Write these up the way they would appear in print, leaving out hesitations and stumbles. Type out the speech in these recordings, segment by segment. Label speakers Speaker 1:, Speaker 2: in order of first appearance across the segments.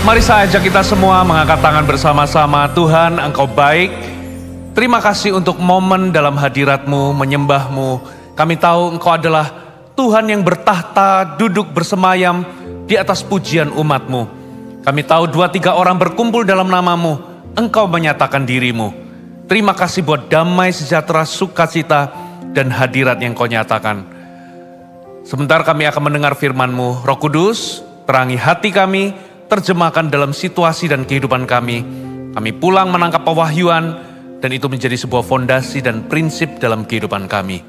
Speaker 1: Mari saya ajak kita semua mengangkat tangan bersama-sama. Tuhan, Engkau baik. Terima kasih untuk momen dalam hadirat-Mu, menyembah-Mu. Kami tahu Engkau adalah Tuhan yang bertahta, duduk bersemayam di atas pujian umat-Mu. Kami tahu 2-3 orang berkumpul dalam nama-Mu, Engkau menyatakan diri-Mu. Terima kasih buat damai, sejahtera, sukacita, dan hadirat yang Kau nyatakan. Sebentar kami akan mendengar firman-Mu. Roh Kudus, terangi hati kami, terjemahkan dalam situasi dan kehidupan kami. Kami pulang menangkap pewahyuan, dan itu menjadi sebuah fondasi dan prinsip dalam kehidupan kami.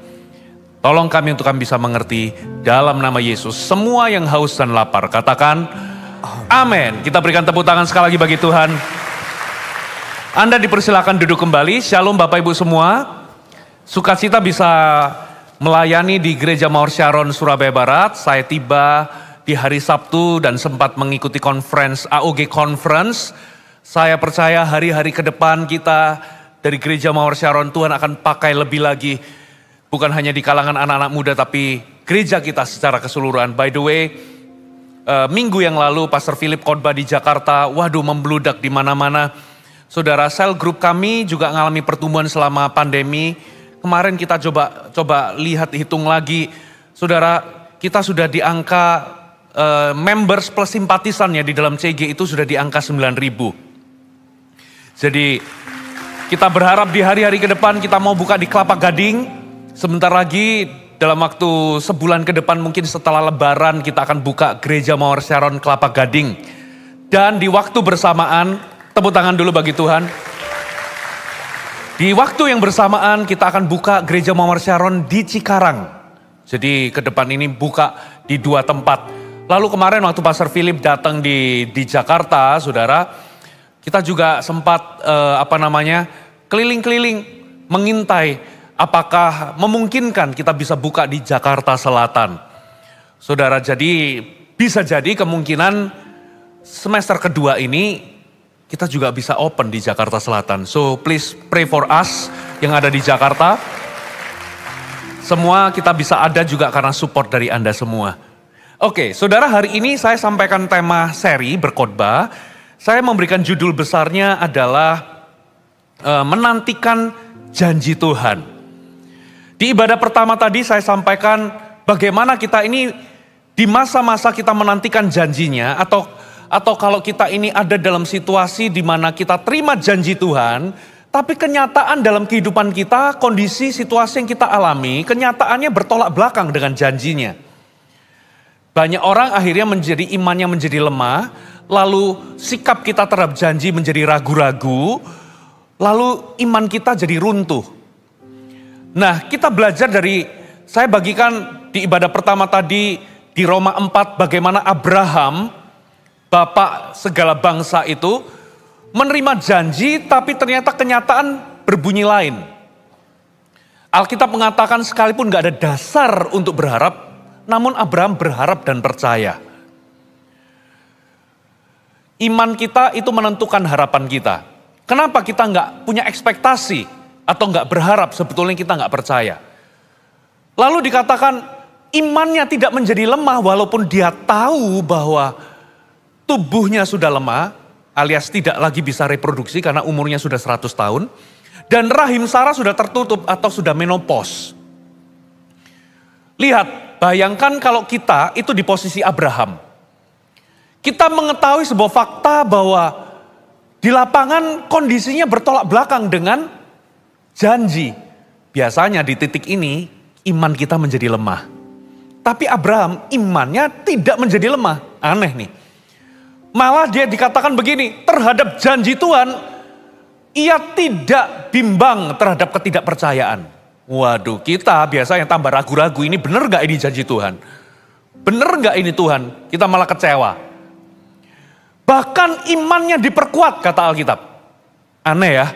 Speaker 1: Tolong kami untuk kami bisa mengerti dalam nama Yesus. Semua yang haus dan lapar, katakan amin. Kita berikan tepuk tangan sekali lagi bagi Tuhan. Anda dipersilakan duduk kembali. Shalom Bapak Ibu semua. Sukacita bisa melayani di Gereja Mawar Sharon, Surabaya Barat. Saya tiba di hari Sabtu dan sempat mengikuti conference, AOG Conference. Saya percaya hari-hari ke depan kita dari Gereja Mawar Sharon, Tuhan akan pakai lebih lagi. Bukan hanya di kalangan anak-anak muda, tapi gereja kita secara keseluruhan. By the way, minggu yang lalu Pastor Philip khotbah di Jakarta. Waduh, membludak di mana-mana. Saudara, sel grup kami juga mengalami pertumbuhan selama pandemi. Kemarin kita coba lihat, hitung lagi. Saudara, kita sudah di angka members plus simpatisannya di dalam CG itu sudah di angka 9.000. Jadi kita berharap di hari-hari ke depan kita mau buka di Kelapa Gading. Sebentar lagi dalam waktu sebulan ke depan mungkin setelah Lebaran kita akan buka Gereja Mawar Sharon Kelapa Gading. Dan di waktu bersamaan, tepuk tangan dulu bagi Tuhan. Di waktu yang bersamaan kita akan buka Gereja Mawar Sharon di Cikarang. Jadi ke depan ini buka di 2 tempat. Lalu kemarin waktu Pastor Philip datang di Jakarta, saudara, kita juga sempat keliling-keliling mengintai apakah memungkinkan kita bisa buka di Jakarta Selatan. Saudara, jadi bisa jadi kemungkinan semester kedua ini kita juga bisa open di Jakarta Selatan. So please pray for us yang ada di Jakarta. Semua kita bisa ada juga karena support dari Anda semua. Oke, saudara, hari ini saya sampaikan tema seri berkhotbah. Saya memberikan judul besarnya adalah menantikan janji Tuhan. Di ibadah pertama tadi saya sampaikan bagaimana kita ini di masa-masa kita menantikan janjinya, atau kalau kita ini ada dalam situasi di mana kita terima janji Tuhan, tapi kenyataan dalam kehidupan kita, kondisi situasi yang kita alami, kenyataannya bertolak belakang dengan janjinya. Banyak orang akhirnya imannya menjadi lemah, lalu sikap kita terhadap janji menjadi ragu-ragu, lalu iman kita jadi runtuh. Nah, kita belajar saya bagikan di ibadah pertama tadi di Roma 4 bagaimana Abraham, bapak segala bangsa itu menerima janji tapi ternyata kenyataan berbunyi lain. Alkitab mengatakan sekalipun gak ada dasar untuk berharap, namun Abraham berharap dan percaya. Iman kita itu menentukan harapan kita. Kenapa kita nggak punya ekspektasi atau nggak berharap, sebetulnya kita nggak percaya. Lalu dikatakan imannya tidak menjadi lemah walaupun dia tahu bahwa tubuhnya sudah lemah, alias tidak lagi bisa reproduksi karena umurnya sudah 100 tahun. Dan rahim Sarah sudah tertutup atau sudah menopause. Lihat, bayangkan kalau kita itu di posisi Abraham. Kita mengetahui sebuah fakta bahwa di lapangan kondisinya bertolak belakang dengan janji. Biasanya di titik ini iman kita menjadi lemah. Tapi Abraham imannya tidak menjadi lemah. Aneh nih. Malah dia dikatakan begini, terhadap janji Tuhan, ia tidak bimbang terhadap ketidakpercayaan. Waduh, kita biasanya tambah ragu-ragu, ini benar gak ini janji Tuhan? Benar gak ini Tuhan? Kita malah kecewa. Bahkan imannya diperkuat, kata Alkitab. Aneh ya,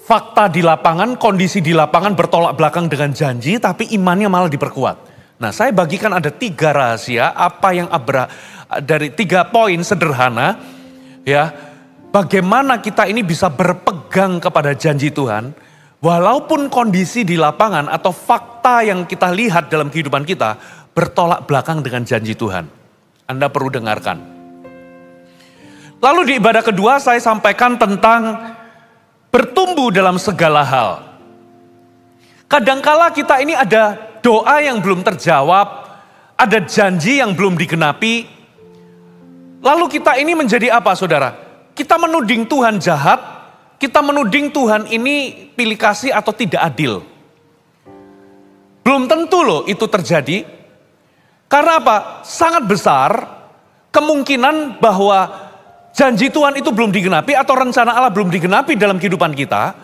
Speaker 1: fakta di lapangan, kondisi di lapangan bertolak belakang dengan janji, tapi imannya malah diperkuat. Nah, saya bagikan ada 3 rahasia, dari 3 poin sederhana, ya, bagaimana kita ini bisa berpegang kepada janji Tuhan, walaupun kondisi di lapangan atau fakta yang kita lihat dalam kehidupan kita bertolak belakang dengan janji Tuhan. Anda perlu dengarkan. Lalu di ibadah kedua saya sampaikan tentang bertumbuh dalam segala hal. Kadangkala kita ini ada doa yang belum terjawab, ada janji yang belum digenapi. Lalu kita ini menjadi apa, saudara? Kita menuding Tuhan jahat, kita menuding Tuhan ini pilih kasih atau tidak adil. Belum tentu loh itu terjadi. Karena apa? Sangat besar kemungkinan bahwa janji Tuhan itu belum digenapi atau rencana Allah belum digenapi dalam kehidupan kita.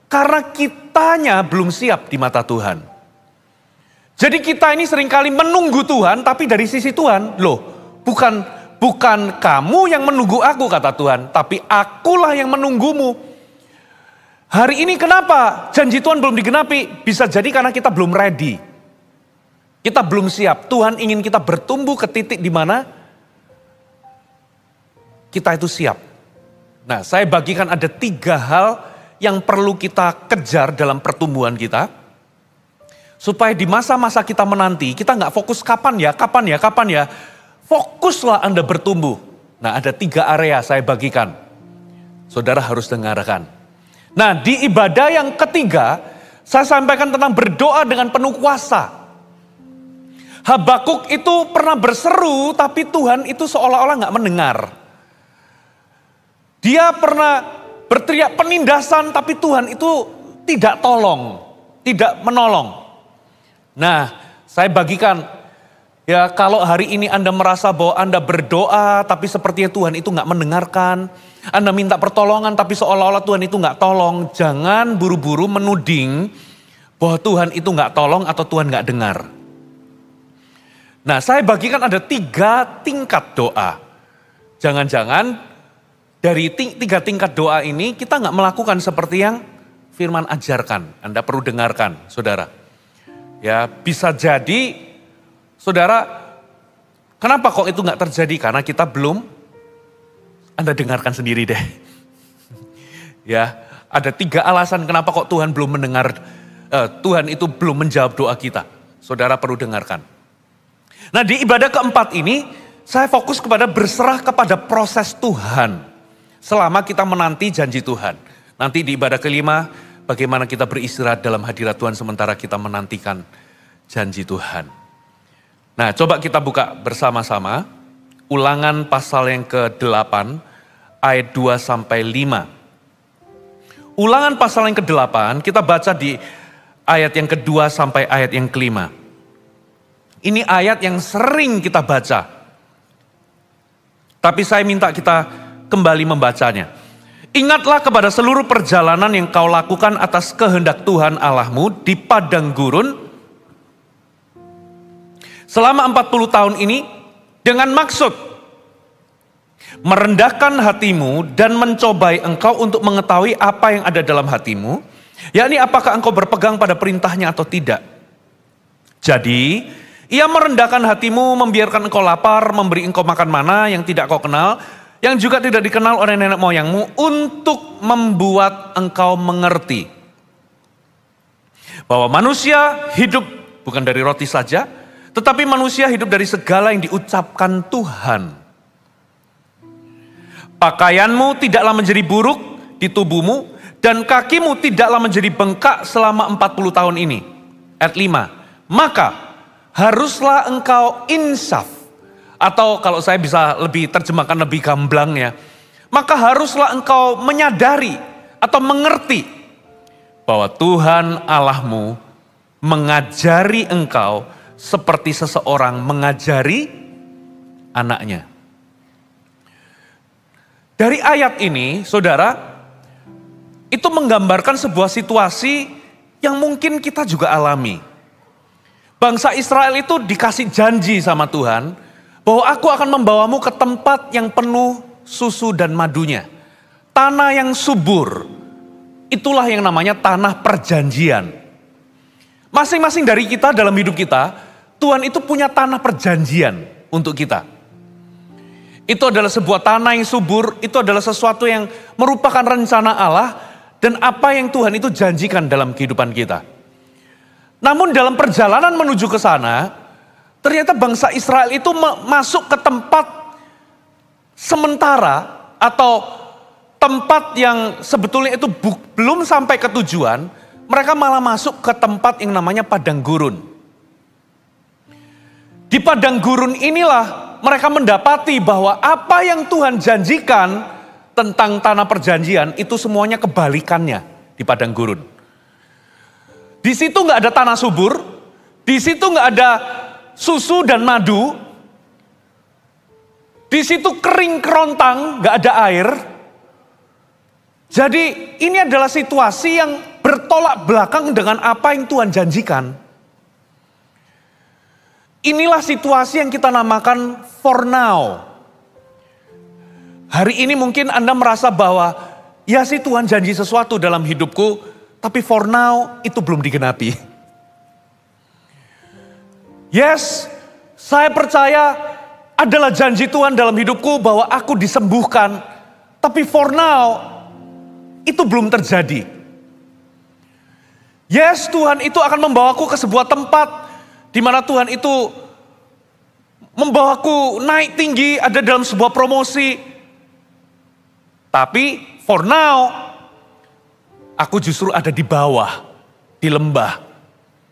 Speaker 1: Karena kitanya belum siap di mata Tuhan. Jadi kita ini seringkali menunggu Tuhan, tapi dari sisi Tuhan, loh bukan kamu yang menunggu aku kata Tuhan, tapi akulah yang menunggumu. Hari ini kenapa janji Tuhan belum digenapi? Bisa jadi karena kita belum ready. Kita belum siap. Tuhan ingin kita bertumbuh ke titik di mana kita itu siap. Nah, saya bagikan ada 3 hal yang perlu kita kejar dalam pertumbuhan kita. Supaya di masa-masa kita menanti, kita nggak fokus kapan ya. Fokuslah Anda bertumbuh. Nah, ada 3 area saya bagikan. Saudara harus dengarkan. Nah, di ibadah yang ketiga, saya sampaikan tentang berdoa dengan penuh kuasa. Habakuk itu pernah berseru, tapi Tuhan itu seolah-olah nggak mendengar. Dia pernah berteriak penindasan, tapi Tuhan itu tidak menolong. Nah, saya bagikan, ya kalau hari ini Anda merasa bahwa Anda berdoa, tapi sepertinya Tuhan itu nggak mendengarkan. Anda minta pertolongan, tapi seolah-olah Tuhan itu nggak tolong. Jangan buru-buru menuding bahwa Tuhan itu nggak tolong atau Tuhan nggak dengar. Nah, saya bagikan ada 3 tingkat doa. Jangan-jangan dari 3 tingkat doa ini kita nggak melakukan seperti yang firman ajarkan. Anda perlu dengarkan, saudara. Ya, bisa jadi, saudara, kenapa kok itu nggak terjadi? Karena kita belum, Anda dengarkan sendiri deh. Ya, ada 3 alasan kenapa kok Tuhan belum mendengar, Tuhan itu belum menjawab doa kita. Saudara perlu dengarkan. Nah, di ibadah keempat ini, saya fokus kepada berserah kepada proses Tuhan. Selama kita menanti janji Tuhan. Nanti di ibadah kelima, bagaimana kita beristirahat dalam hadirat Tuhan sementara kita menantikan janji Tuhan. Nah, coba kita buka bersama-sama. Ulangan pasal yang ke-8, ayat 2-5. Ulangan pasal yang ke-8, kita baca di ayat yang ke-2 sampai ayat yang ke-5. Ini ayat yang sering kita baca. Tapi saya minta kita kembali membacanya. Ingatlah kepada seluruh perjalanan yang kau lakukan atas kehendak Tuhan Allahmu di padang gurun selama 40 tahun ini dengan maksud merendahkan hatimu dan mencobai engkau untuk mengetahui apa yang ada dalam hatimu, yakni apakah engkau berpegang pada perintahnya atau tidak. Jadi, ia merendahkan hatimu, membiarkan engkau lapar, memberi engkau makan mana yang tidak kau kenal, yang juga tidak dikenal oleh nenek moyangmu, untuk membuat engkau mengerti bahwa manusia hidup bukan dari roti saja, tetapi manusia hidup dari segala yang diucapkan Tuhan. Pakaianmu tidaklah menjadi buruk di tubuhmu, dan kakimu tidaklah menjadi bengkak selama 40 tahun ini. Ayat 5, maka haruslah engkau insaf. Atau kalau saya bisa lebih terjemahkan lebih gamblangnya, maka haruslah engkau menyadari atau mengerti bahwa Tuhan Allahmu mengajari engkau seperti seseorang mengajari anaknya. Dari ayat ini, saudara, itu menggambarkan sebuah situasi yang mungkin kita juga alami. Bangsa Israel itu dikasih janji sama Tuhan, bahwa aku akan membawamu ke tempat yang penuh susu dan madunya. Tanah yang subur. Itulah yang namanya tanah perjanjian. Masing-masing dari kita dalam hidup kita, Tuhan itu punya tanah perjanjian untuk kita. Itu adalah sebuah tanah yang subur, itu adalah sesuatu yang merupakan rencana Allah dan apa yang Tuhan itu janjikan dalam kehidupan kita. Namun dalam perjalanan menuju ke sana, ternyata bangsa Israel itu masuk ke tempat sementara atau tempat yang sebetulnya itu belum sampai ke tujuan, mereka malah masuk ke tempat yang namanya padang gurun. Di padang gurun inilah mereka mendapati bahwa apa yang Tuhan janjikan tentang tanah perjanjian itu semuanya kebalikannya di padang gurun. Di situ nggak ada tanah subur, di situ nggak ada susu dan madu, di situ kering kerontang, nggak ada air. Jadi ini adalah situasi yang bertolak belakang dengan apa yang Tuhan janjikan. Inilah situasi yang kita namakan for now. Hari ini mungkin Anda merasa bahwa ya sih Tuhan janji sesuatu dalam hidupku, tapi for now itu belum digenapi. Yes, saya percaya adalah janji Tuhan dalam hidupku bahwa aku disembuhkan, tapi for now itu belum terjadi. Yes, Tuhan itu akan membawaku ke sebuah tempat di mana Tuhan itu membawaku naik tinggi, ada dalam sebuah promosi. Tapi for now, aku justru ada di bawah, di lembah.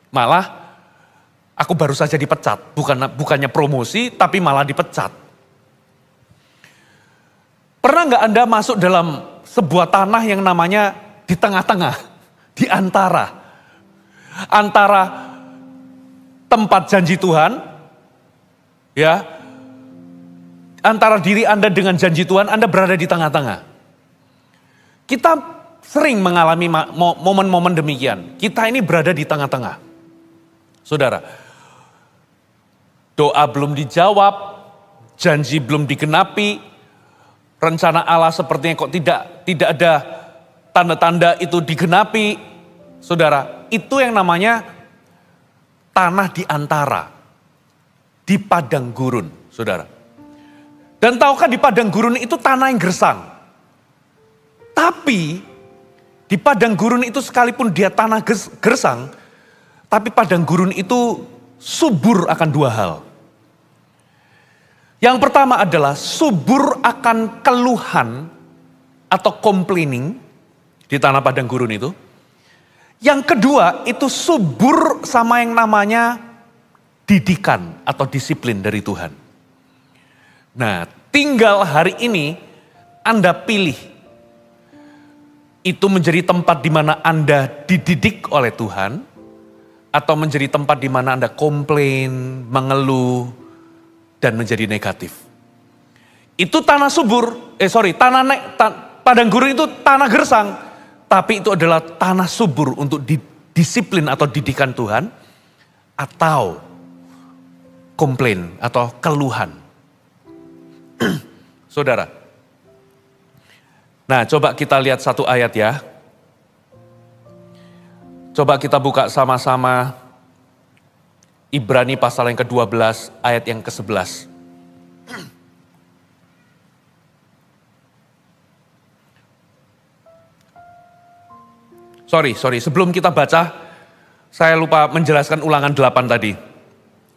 Speaker 1: Malah, aku baru saja dipecat. Bukannya promosi, tapi malah dipecat. Pernah nggak Anda masuk dalam sebuah tanah yang namanya di tengah-tengah, di antara tempat janji Tuhan, ya, antara diri Anda dengan janji Tuhan, Anda berada di tengah-tengah. Kita sering mengalami momen-momen demikian. Kita ini berada di tengah-tengah. Saudara, doa belum dijawab, janji belum digenapi, rencana Allah sepertinya kok tidak ada tanda-tanda itu digenapi. Saudara, itu yang namanya tanah di antara, di padang gurun, saudara. Dan tahukah di padang gurun itu tanah yang gersang. Tapi di padang gurun itu sekalipun dia tanah gersang, tapi padang gurun itu subur akan dua hal. Yang pertama adalah subur akan keluhan atau complaining di tanah padang gurun itu. Yang kedua itu subur sama yang namanya didikan atau disiplin dari Tuhan. Nah, tinggal hari ini Anda pilih. Itu menjadi tempat di mana Anda dididik oleh Tuhan, atau menjadi tempat di mana Anda komplain, mengeluh, dan menjadi negatif. Itu tanah subur, padang gurun itu tanah gersang, tapi itu adalah tanah subur untuk disiplin atau didikan Tuhan, atau komplain atau keluhan. Saudara, nah, coba kita lihat satu ayat ya. Coba kita buka sama-sama Ibrani pasal yang ke-12 ayat yang ke-11. Sorry, sebelum kita baca, saya lupa menjelaskan ulangan 8 tadi.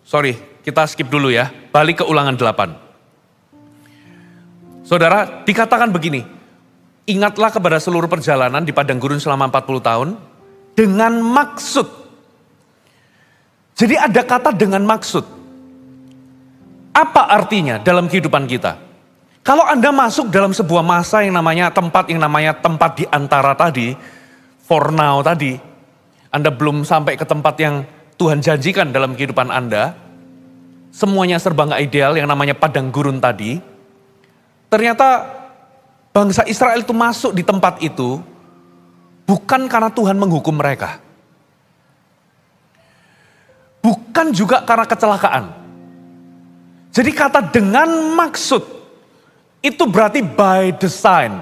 Speaker 1: Sorry, kita skip dulu ya, balik ke ulangan 8. Saudara, dikatakan begini, ingatlah kepada seluruh perjalanan di padang gurun selama 40 tahun dengan maksud. Jadi ada kata dengan maksud. Apa artinya dalam kehidupan kita? Kalau Anda masuk dalam sebuah masa yang namanya tempat di antara tadi, for now tadi, Anda belum sampai ke tempat yang Tuhan janjikan dalam kehidupan Anda, semuanya serba nggak ideal yang namanya padang gurun tadi, ternyata bangsa Israel itu masuk di tempat itu bukan karena Tuhan menghukum mereka. Bukan juga karena kecelakaan. Jadi kata dengan maksud itu berarti by design.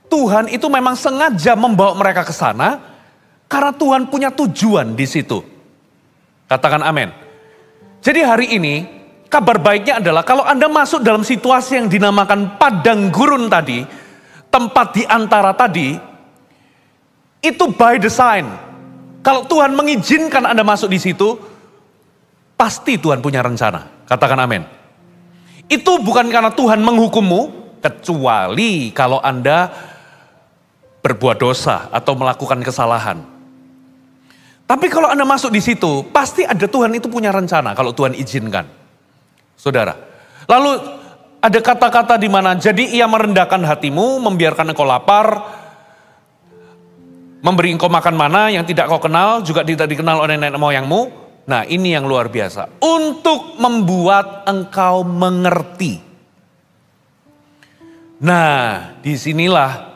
Speaker 1: Tuhan itu memang sengaja membawa mereka ke sana karena Tuhan punya tujuan di situ. Katakan amin. Jadi hari ini kabar baiknya adalah kalau Anda masuk dalam situasi yang dinamakan padang gurun tadi, tempat di antara tadi, itu by design. Kalau Tuhan mengizinkan Anda masuk di situ, pasti Tuhan punya rencana. Katakan amin. Itu bukan karena Tuhan menghukummu, kecuali kalau Anda berbuat dosa atau melakukan kesalahan. Tapi kalau Anda masuk di situ, pasti ada Tuhan itu punya rencana kalau Tuhan izinkan. Saudara. Lalu ada kata-kata di mana, jadi ia merendahkan hatimu, membiarkan engkau lapar, memberi engkau makan mana yang tidak kau kenal, juga tidak dikenal oleh nenek moyangmu. Nah, ini yang luar biasa. Untuk membuat engkau mengerti. Nah, disinilah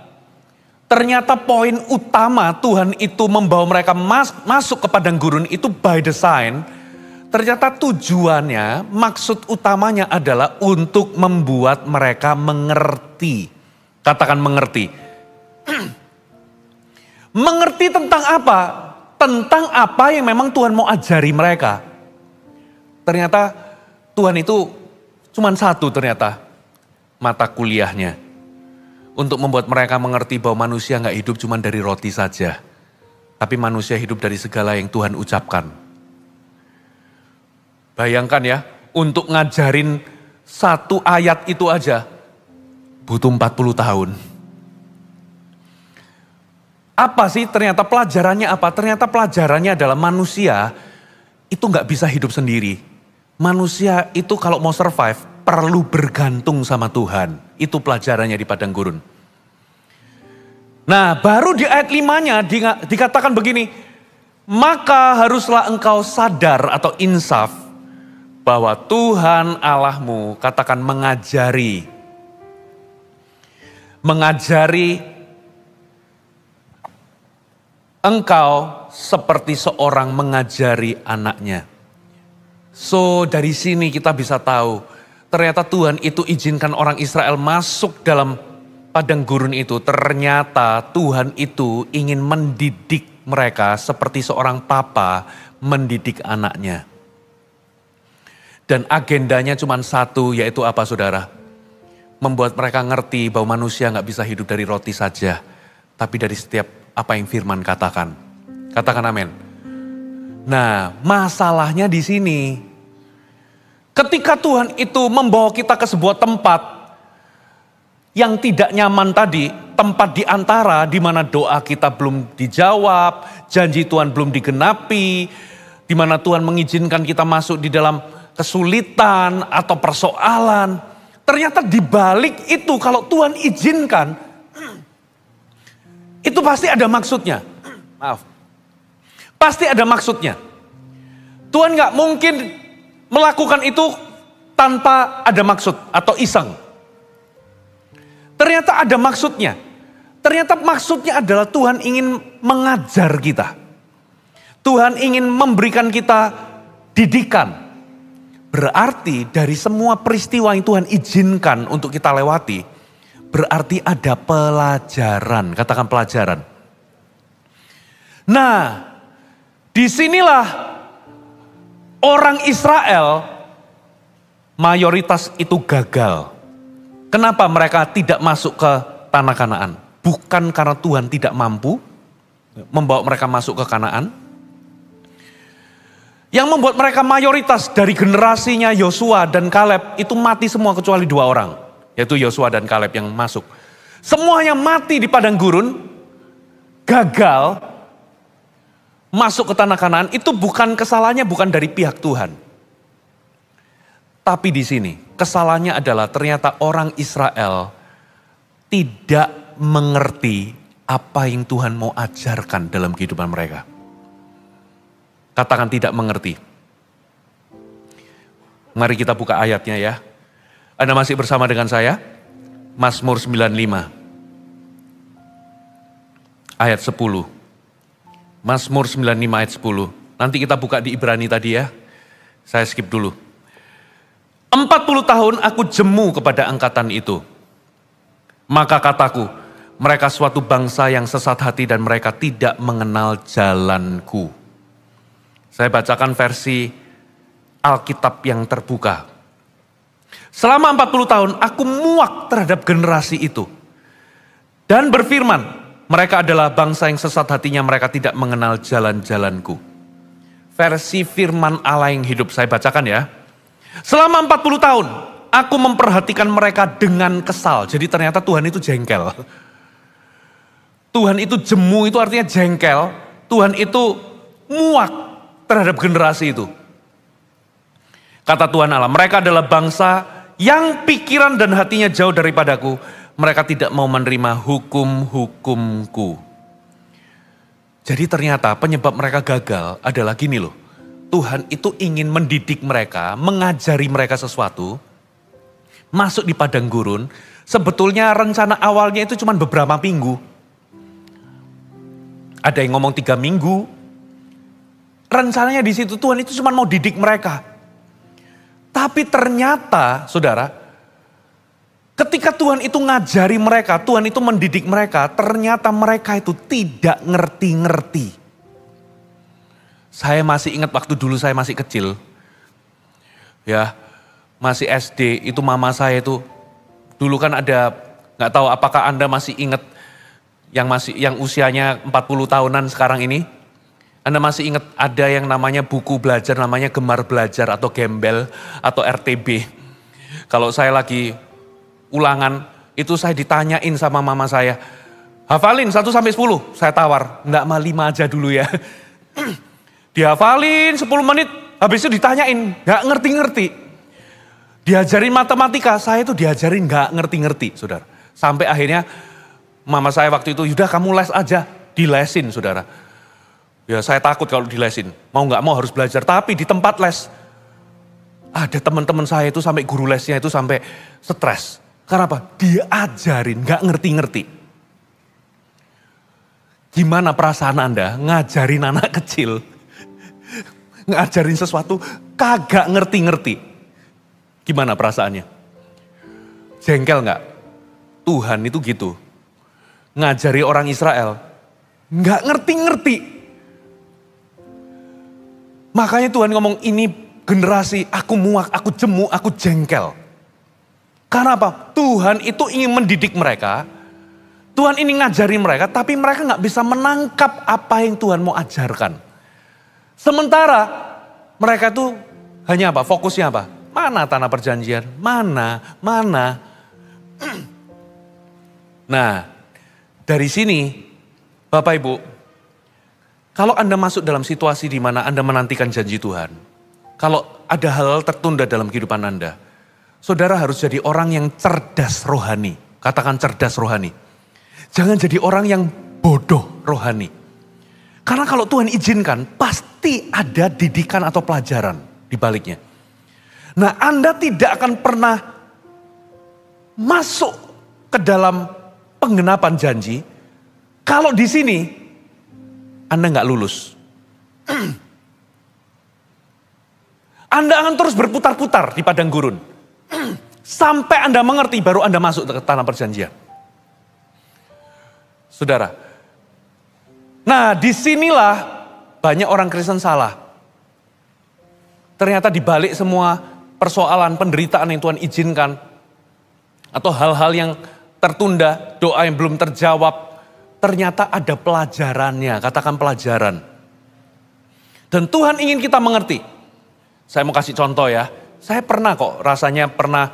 Speaker 1: ternyata poin utama Tuhan itu membawa mereka masuk ke padang gurun itu by design. Ternyata tujuannya, maksud utamanya adalah untuk membuat mereka mengerti. Katakan mengerti. Mengerti tentang apa? Tentang apa yang memang Tuhan mau ajari mereka. Ternyata Tuhan itu cuma satu ternyata mata kuliahnya. Untuk membuat mereka mengerti bahwa manusia nggak hidup cuma dari roti saja. Tapi manusia hidup dari segala yang Tuhan ucapkan. Bayangkan ya, untuk ngajarin satu ayat itu aja butuh 40 tahun. Apa sih ternyata pelajarannya apa? Ternyata pelajarannya adalah manusia itu nggak bisa hidup sendiri. Manusia itu kalau mau survive perlu bergantung sama Tuhan. Itu pelajarannya di padang gurun. Nah, baru di ayat 5-nya dikatakan begini. Maka haruslah engkau sadar atau insaf bahwa Tuhan Allahmu, katakan mengajari engkau seperti seorang mengajari anaknya. So dari sini kita bisa tahu ternyata Tuhan itu izinkan orang Israel masuk dalam padang gurun itu. Ternyata Tuhan itu ingin mendidik mereka seperti seorang papa mendidik anaknya. Dan agendanya cuma satu, yaitu apa saudara? Membuat mereka ngerti bahwa manusia gak bisa hidup dari roti saja. Tapi dari setiap apa yang firman katakan. Katakan amin. Nah, masalahnya di sini. Ketika Tuhan itu membawa kita ke sebuah tempat yang tidak nyaman tadi, tempat di antara di mana doa kita belum dijawab, janji Tuhan belum digenapi, di mana Tuhan mengizinkan kita masuk di dalam kesulitan atau persoalan. Ternyata di balik itu kalau Tuhan izinkan, itu pasti ada maksudnya. Maaf. Pasti ada maksudnya. Tuhan gak mungkin melakukan itu tanpa ada maksud atau iseng. Ternyata ada maksudnya. Ternyata maksudnya adalah Tuhan ingin mengajar kita. Tuhan ingin memberikan kita didikan. Berarti dari semua peristiwa yang Tuhan izinkan untuk kita lewati, berarti ada pelajaran. Katakan pelajaran. Nah, disinilah orang Israel mayoritas itu gagal. Kenapa mereka tidak masuk ke tanah Kanaan? Bukan karena Tuhan tidak mampu membawa mereka masuk ke Kanaan. Yang membuat mereka mayoritas dari generasinya Yosua dan Kaleb itu mati semua kecuali 2 orang. Yaitu Yosua dan Kaleb yang masuk. Semuanya mati di padang gurun, gagal masuk ke tanah Kanaan. Itu bukan kesalahannya, bukan dari pihak Tuhan. Tapi di sini kesalahannya adalah ternyata orang Israel tidak mengerti apa yang Tuhan mau ajarkan dalam kehidupan mereka. Katakan tidak mengerti. Mari kita buka ayatnya ya. Anda masih bersama dengan saya? Mazmur 95. Ayat 10. Mazmur 95 ayat 10. Nanti kita buka di Ibrani tadi ya. Saya skip dulu. 40 tahun aku jemu kepada angkatan itu. Maka kataku, mereka suatu bangsa yang sesat hati dan mereka tidak mengenal jalanku. Saya bacakan versi Alkitab yang terbuka. Selama 40 tahun aku muak terhadap generasi itu. Dan berfirman, mereka adalah bangsa yang sesat hatinya, mereka tidak mengenal jalan-jalanku. Versi firman Allah yang hidup saya bacakan ya. Selama 40 tahun Aku memperhatikan mereka dengan kesal. Jadi ternyata Tuhan itu jengkel. Tuhan itu jemu, itu artinya jengkel. Tuhan itu muak terhadap generasi itu. Kata Tuhan Allah, mereka adalah bangsa yang pikiran dan hatinya jauh daripadaku. Mereka tidak mau menerima hukum-hukumku. Jadi ternyata penyebab mereka gagal adalah gini loh. Tuhan itu ingin mendidik mereka, mengajari mereka sesuatu. Masuk di padang gurun, sebetulnya rencana awalnya itu cuma beberapa minggu. Ada yang ngomong 3 minggu. Rencananya di situ Tuhan itu cuma mau didik mereka. Tapi ternyata, saudara, ketika Tuhan itu ngajari mereka, Tuhan itu mendidik mereka, ternyata mereka itu tidak ngerti-ngerti. Saya masih ingat waktu dulu saya masih kecil. Ya, masih SD, itu mama saya itu, dulu kan ada, gak tahu apakah Anda masih ingat yang usianya 40 tahunan sekarang ini. Anda masih ingat ada yang namanya buku belajar, namanya Gemar Belajar atau Gembel atau RTB. Kalau saya lagi ulangan, itu saya ditanyain sama mama saya, hafalin 1 sampai 10, saya tawar, enggak mah 5 aja dulu ya. Dihafalin 10 menit, habis itu ditanyain, enggak ngerti-ngerti. Diajarin matematika, saya itu diajarin enggak ngerti-ngerti, saudara. Sampai akhirnya mama saya waktu itu, yaudah kamu les aja, dilesin saudara. Ya saya takut kalau dilesin, mau nggak mau harus belajar. Tapi di tempat les, ada teman-teman saya itu sampai guru lesnya itu sampai stres. Karena apa? Dia ajarin, nggak ngerti-ngerti. Gimana perasaan Anda ngajarin anak kecil? Ngajarin sesuatu, kagak ngerti-ngerti. Gimana perasaannya? Jengkel nggak? Tuhan itu gitu. Ngajari orang Israel, nggak ngerti-ngerti. Makanya Tuhan ngomong ini generasi aku muak, aku jemu, aku jengkel. Karena apa? Tuhan itu ingin mendidik mereka. Tuhan ini ngajari mereka, tapi mereka nggak bisa menangkap apa yang Tuhan mau ajarkan. Sementara mereka tuh hanya apa? Fokusnya apa? Mana tanah perjanjian? Mana? Nah, dari sini Bapak Ibu, kalau Anda masuk dalam situasi di mana Anda menantikan janji Tuhan, kalau ada hal-hal tertunda dalam kehidupan Anda, saudara harus jadi orang yang cerdas rohani. Katakan cerdas rohani. Jangan jadi orang yang bodoh rohani. Karena kalau Tuhan izinkan, pasti ada didikan atau pelajaran di baliknya. Nah, Anda tidak akan pernah masuk ke dalam penggenapan janji kalau di sini Anda nggak lulus. Anda akan terus berputar-putar di padang gurun. Sampai Anda mengerti baru Anda masuk ke tanah perjanjian. Saudara. Nah, disinilah banyak orang Kristen salah. Ternyata di balik semua persoalan penderitaan yang Tuhan izinkan, atau hal-hal yang tertunda, doa yang belum terjawab, ternyata ada pelajarannya, katakan pelajaran. Dan Tuhan ingin kita mengerti. Saya mau kasih contoh ya, saya pernah kok rasanya pernah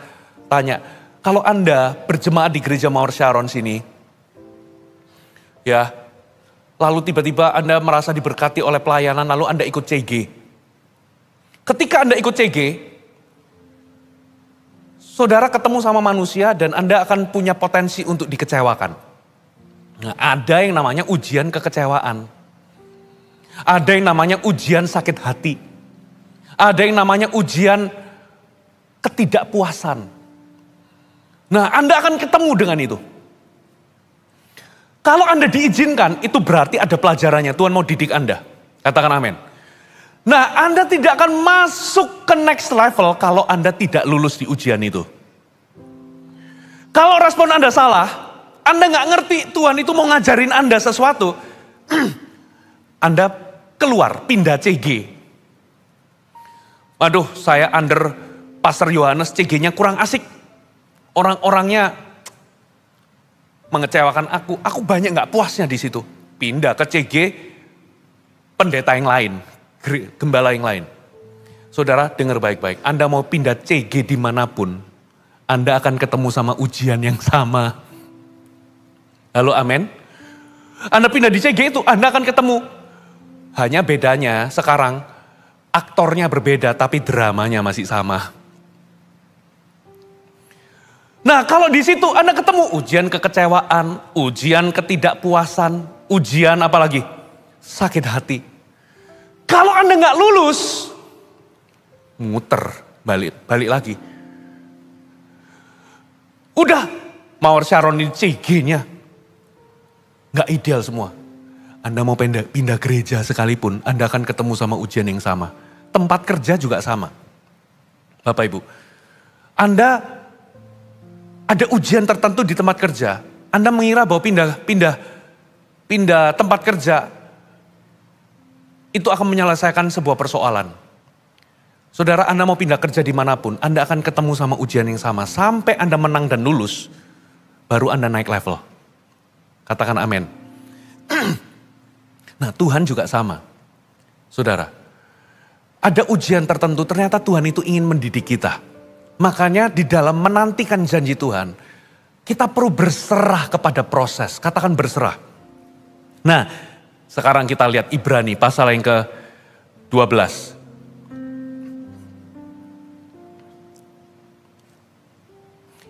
Speaker 1: tanya, kalau Anda berjemaat di gereja Mawar Sharon sini, ya, lalu tiba-tiba Anda merasa diberkati oleh pelayanan, lalu Anda ikut CG. Ketika Anda ikut CG, saudara ketemu sama manusia dan Anda akan punya potensi untuk dikecewakan. Nah, ada yang namanya ujian kekecewaan. Ada yang namanya ujian sakit hati. Ada yang namanya ujian ketidakpuasan. Nah, Anda akan ketemu dengan itu. Kalau Anda diizinkan, itu berarti ada pelajarannya. Tuhan mau didik Anda. Katakan amin. Nah, Anda tidak akan masuk ke next level kalau Anda tidak lulus di ujian itu. Kalau respon Anda salah, Anda nggak ngerti Tuhan itu mau ngajarin Anda sesuatu, Anda keluar, pindah CG. Waduh, saya under Pastor Yohanes, CG-nya kurang asik. Orang-orangnya mengecewakan aku. Aku banyak nggak puasnya di situ. Pindah ke CG pendeta yang lain, gembala yang lain. Saudara dengar baik-baik. Anda mau pindah CG dimanapun, Anda akan ketemu sama ujian yang sama. Halo, amin. Anda pindah di CG itu, Anda akan ketemu. Hanya bedanya sekarang, aktornya berbeda tapi dramanya masih sama. Nah, kalau di situ Anda ketemu ujian kekecewaan, ujian ketidakpuasan, ujian apalagi? Sakit hati. Kalau Anda nggak lulus, muter, balik lagi. Udah, Mawar Sharon ini CG-nya. Nggak ideal semua. Anda mau pindah gereja sekalipun, Anda akan ketemu sama ujian yang sama. Tempat kerja juga sama. Bapak Ibu, Anda ada ujian tertentu di tempat kerja. Anda mengira bahwa pindah tempat kerja itu akan menyelesaikan sebuah persoalan. Saudara, Anda mau pindah kerja dimanapun, Anda akan ketemu sama ujian yang sama. Sampai Anda menang dan lulus, baru Anda naik level. Katakan amin. Nah, Tuhan juga sama. Saudara, ada ujian tertentu, ternyata Tuhan itu ingin mendidik kita. Makanya di dalam menantikan janji Tuhan, kita perlu berserah kepada proses. Katakan berserah. Nah, sekarang kita lihat Ibrani pasal yang ke-12.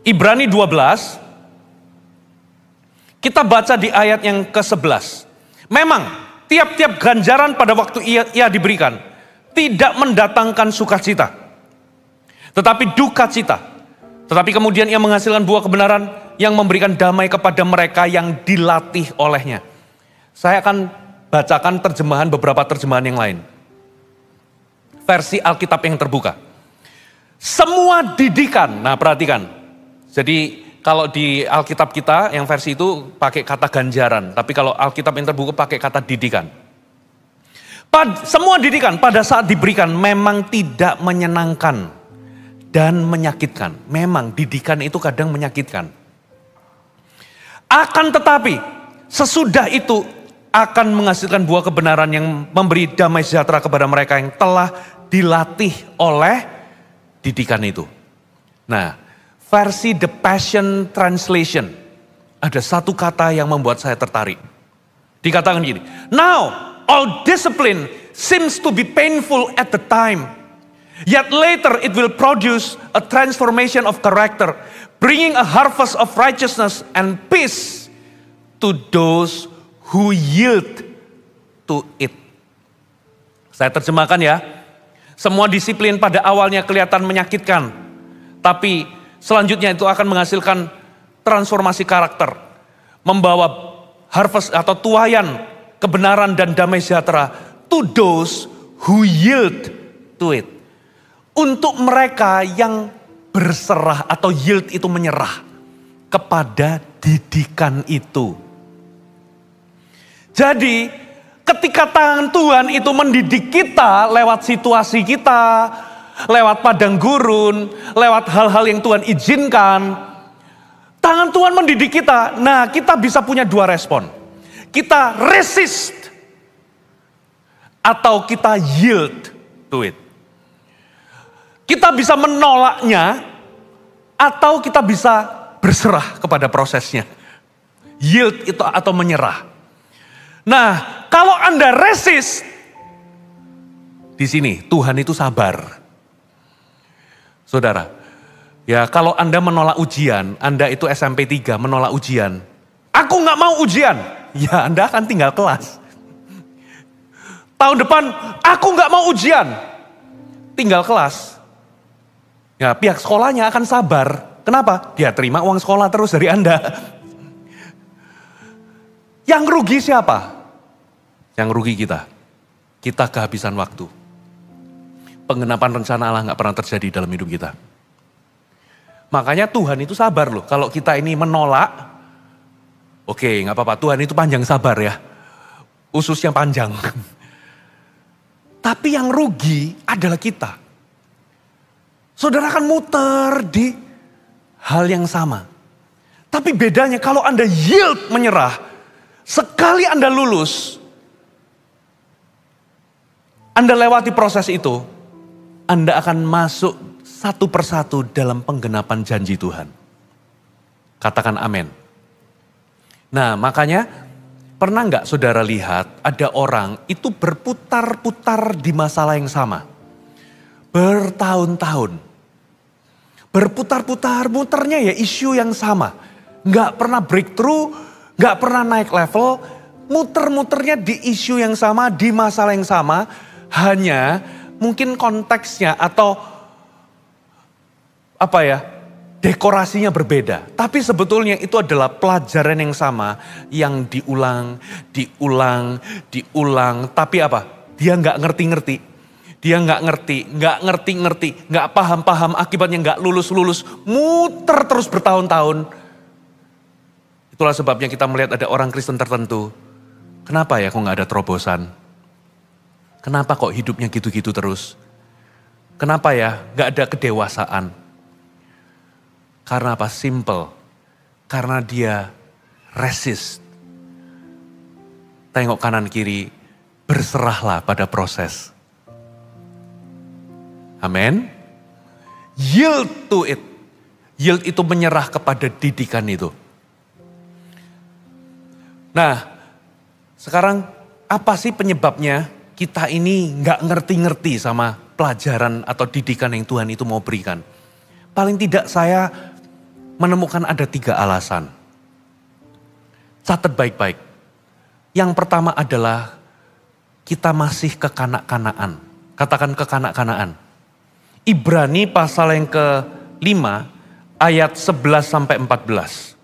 Speaker 1: Ibrani 12, kita baca di ayat yang ke-11. Memang, tiap-tiap ganjaran pada waktu ia diberikan, tidak mendatangkan sukacita. Tetapi duka cita. Tetapi kemudian ia menghasilkan buah kebenaran yang memberikan damai kepada mereka yang dilatih olehnya. Saya akan bacakan beberapa terjemahan yang lain. Versi Alkitab yang terbuka. Semua didikan, nah perhatikan. Jadi kalau di Alkitab kita yang versi itu pakai kata ganjaran. Tapi kalau Alkitab yang terbuka pakai kata didikan. Semua didikan pada saat diberikan memang tidak menyenangkan dan menyakitkan. Memang didikan itu kadang menyakitkan. Akan tetapi sesudah itu akan menghasilkan buah kebenaran yang memberi damai sejahtera kepada mereka yang telah dilatih oleh didikan itu. Nah, versi The Passion Translation ada satu kata yang membuat saya tertarik. Dikatakan gini, now all discipline seems to be painful at the time. Yet later it will produce a transformation of character, bringing a harvest of righteousness and peace to those who yield to it. Saya terjemahkan ya. Semua disiplin pada awalnya kelihatan menyakitkan, tapi selanjutnya itu akan menghasilkan transformasi karakter, membawa harvest atau tuaian kebenaran dan damai sejahtera to those who yield to it. Untuk mereka yang berserah atau yield itu menyerah kepada didikan itu. Jadi ketika tangan Tuhan itu mendidik kita lewat situasi kita, lewat padang gurun, lewat hal-hal yang Tuhan izinkan, tangan Tuhan mendidik kita. Nah, kita bisa punya dua respon. Kita resist atau kita yield to it. Kita bisa menolaknya atau kita bisa berserah kepada prosesnya. Yield itu atau menyerah. Nah, kalau Anda resist, di sini Tuhan itu sabar. Saudara, ya kalau Anda menolak ujian, Anda itu SMP 3 menolak ujian. Aku nggak mau ujian. Ya, Anda akan tinggal kelas. Tahun depan, aku nggak mau ujian. Tinggal kelas. Ya, pihak sekolahnya akan sabar. Kenapa? Dia terima uang sekolah terus dari Anda. Yang rugi siapa? Yang rugi kita. Kita kehabisan waktu. Penggenapan rencana Allah nggak pernah terjadi dalam hidup kita. Makanya Tuhan itu sabar loh. Kalau kita ini menolak, oke nggak apa-apa. Tuhan itu panjang sabar ya. Ususnya panjang. Tapi yang rugi adalah kita. Saudara akan muter di hal yang sama. Tapi bedanya kalau Anda yield menyerah, sekali Anda lulus, Anda lewati proses itu, Anda akan masuk satu persatu dalam penggenapan janji Tuhan. Katakan amin. Nah makanya pernah nggak saudara lihat ada orang itu berputar-putar di masalah yang sama. Bertahun-tahun. Berputar-putar, muternya ya isu yang sama. Nggak pernah breakthrough, nggak pernah naik level, muter-muternya di isu yang sama, di masalah yang sama. Hanya mungkin konteksnya atau dekorasinya berbeda. Tapi sebetulnya itu adalah pelajaran yang sama yang diulang. Tapi dia nggak ngerti-ngerti. Dia nggak ngerti, nggak paham, akibatnya nggak lulus, muter terus bertahun-tahun. Itulah sebabnya kita melihat ada orang Kristen tertentu. Kenapa ya kok nggak ada terobosan? Kenapa kok hidupnya gitu-gitu terus? Kenapa ya nggak ada kedewasaan? Karena apa? Simple. Karena dia resist. Tengok kanan kiri, berserahlah pada proses. Amin. Yield to it. Yield itu menyerah kepada didikan itu. Nah, sekarang apa sih penyebabnya kita ini nggak ngerti-ngerti sama pelajaran atau didikan yang Tuhan itu mau berikan? Paling tidak saya menemukan ada 3 alasan. Catat baik-baik. Yang pertama adalah kita masih kekanak-kanaan. Katakan kekanak-kanaan. Ibrani pasal yang ke-5 ayat 11 sampai 14.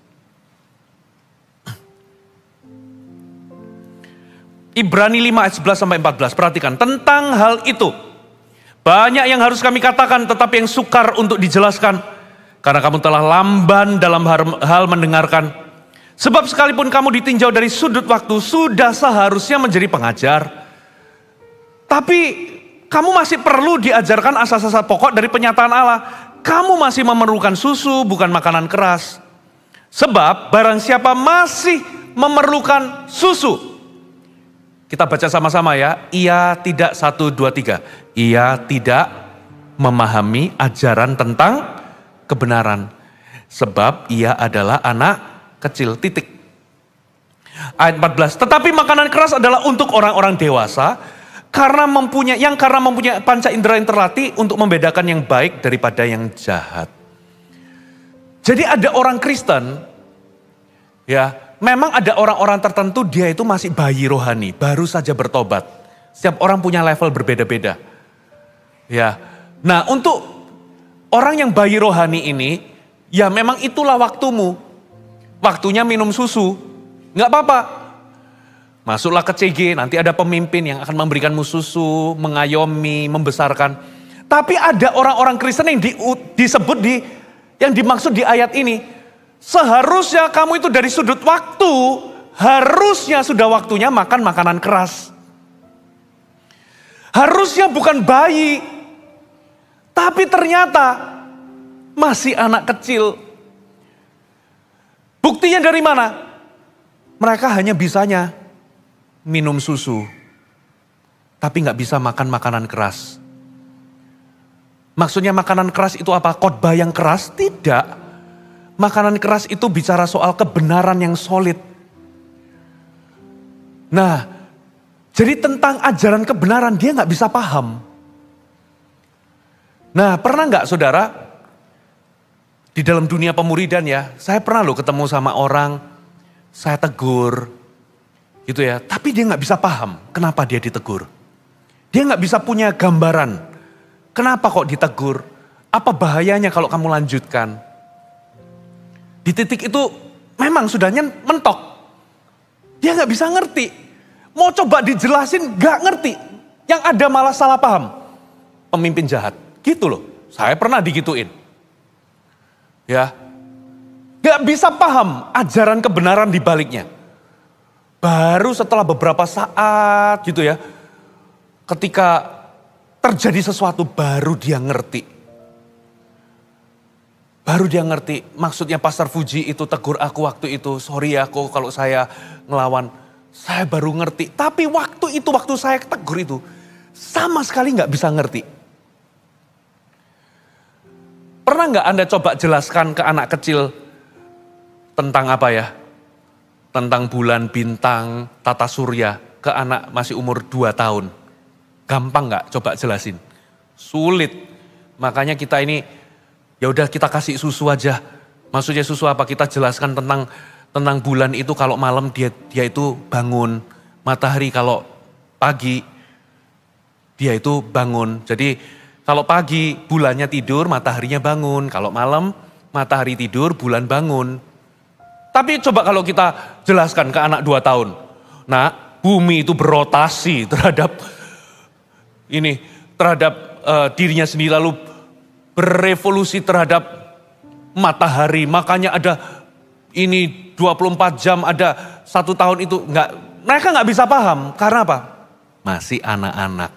Speaker 1: Ibrani 5 ayat 11 sampai 14. Perhatikan tentang hal itu. Banyak yang harus kami katakan tetapi yang sukar untuk dijelaskan. Karena kamu telah lamban dalam hal mendengarkan. Sebab sekalipun kamu ditinjau dari sudut waktu sudah seharusnya menjadi pengajar. Tapi kamu masih perlu diajarkan asas-asas pokok dari penyataan Allah. Kamu masih memerlukan susu, bukan makanan keras. Sebab barang siapa masih memerlukan susu. Kita baca sama-sama ya. Ia tidak 1, 2, 3. Ia tidak memahami ajaran tentang kebenaran. Sebab ia adalah anak kecil. Titik. Ayat 14. Tetapi makanan keras adalah untuk orang-orang dewasa. Karena mempunyai panca indera yang terlatih untuk membedakan yang baik daripada yang jahat. Jadi ada orang Kristen, ya memang ada orang-orang tertentu dia itu masih bayi rohani, baru saja bertobat. Setiap orang punya level berbeda-beda. Ya, nah untuk orang yang bayi rohani ini, ya memang itulah waktumu, waktunya minum susu, nggak apa-apa. Masuklah ke CG, nanti ada pemimpin yang akan memberikanmu susu, mengayomi, membesarkan. Tapi ada orang-orang Kristen yang disebut yang dimaksud di ayat ini. Seharusnya kamu itu dari sudut waktu, harusnya sudah waktunya makan makanan keras. Harusnya bukan bayi, tapi ternyata masih anak kecil. Buktinya dari mana? Mereka hanya bisanya minum susu, tapi nggak bisa makan makanan keras. Maksudnya makanan keras itu apa? Khotbah yang keras? Tidak. Makanan keras itu bicara soal kebenaran yang solid. Nah, jadi tentang ajaran kebenaran dia nggak bisa paham. Nah, pernah nggak saudara di dalam dunia pemuridan ya, saya pernah loh ketemu sama orang, saya tegur. Gitu ya, tapi dia nggak bisa paham kenapa dia ditegur. Dia nggak bisa punya gambaran kenapa kok ditegur, apa bahayanya kalau kamu lanjutkan. Di titik itu memang sudah mentok, dia nggak bisa ngerti. Mau coba dijelasin nggak ngerti, yang ada malah salah paham. Pemimpin jahat, gitu loh. Saya pernah digituin, ya, nggak bisa paham ajaran kebenaran di baliknya. Baru setelah beberapa saat gitu ya, ketika terjadi sesuatu baru dia ngerti. Baru dia ngerti, maksudnya Pastor Fuji itu tegur aku waktu itu, sorry ya kok kalau saya ngelawan. Saya baru ngerti, tapi waktu saya tegur itu, sama sekali gak bisa ngerti. Pernah nggak Anda coba jelaskan ke anak kecil tentang apa ya? Tentang bulan, bintang, tata surya ke anak masih umur 2 tahun. Gampang nggak coba jelasin? Sulit. Makanya kita ini, ya udah kita kasih susu aja. Maksudnya susu apa? Kita jelaskan tentang bulan itu kalau malam dia itu bangun. Matahari kalau pagi dia itu bangun. Jadi kalau pagi bulannya tidur, mataharinya bangun. Kalau malam matahari tidur, bulan bangun. Tapi coba kalau kita jelaskan ke anak 2 tahun. Nah, bumi itu berotasi terhadap dirinya sendiri, lalu berevolusi terhadap matahari. Makanya ada ini 24 jam, ada 1 tahun itu. Mereka nggak bisa paham. Karena apa? Masih anak-anak.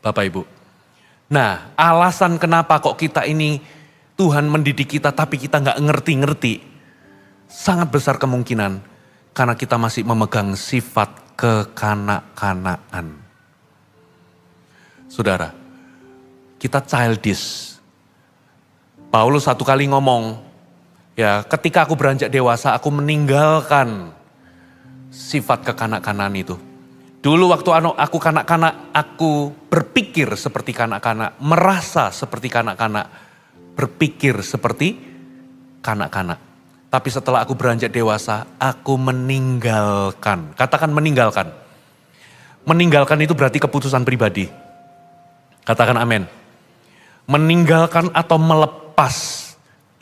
Speaker 1: Bapak Ibu. Nah, alasan kenapa kok kita ini Tuhan mendidik kita tapi kita nggak ngerti-ngerti. Sangat besar kemungkinan karena kita masih memegang sifat kekanak-kanaan. Saudara, kita childish. Paulus satu kali ngomong, ya ketika aku beranjak dewasa aku meninggalkan sifat kekanak-kanaan itu. Dulu waktu aku kanak-kanak, aku berpikir seperti kanak-kanak, merasa seperti kanak-kanak, berpikir seperti kanak-kanak. Tapi setelah aku beranjak dewasa, aku meninggalkan. Katakan meninggalkan. Meninggalkan itu berarti keputusan pribadi. Katakan amin. Meninggalkan atau melepas,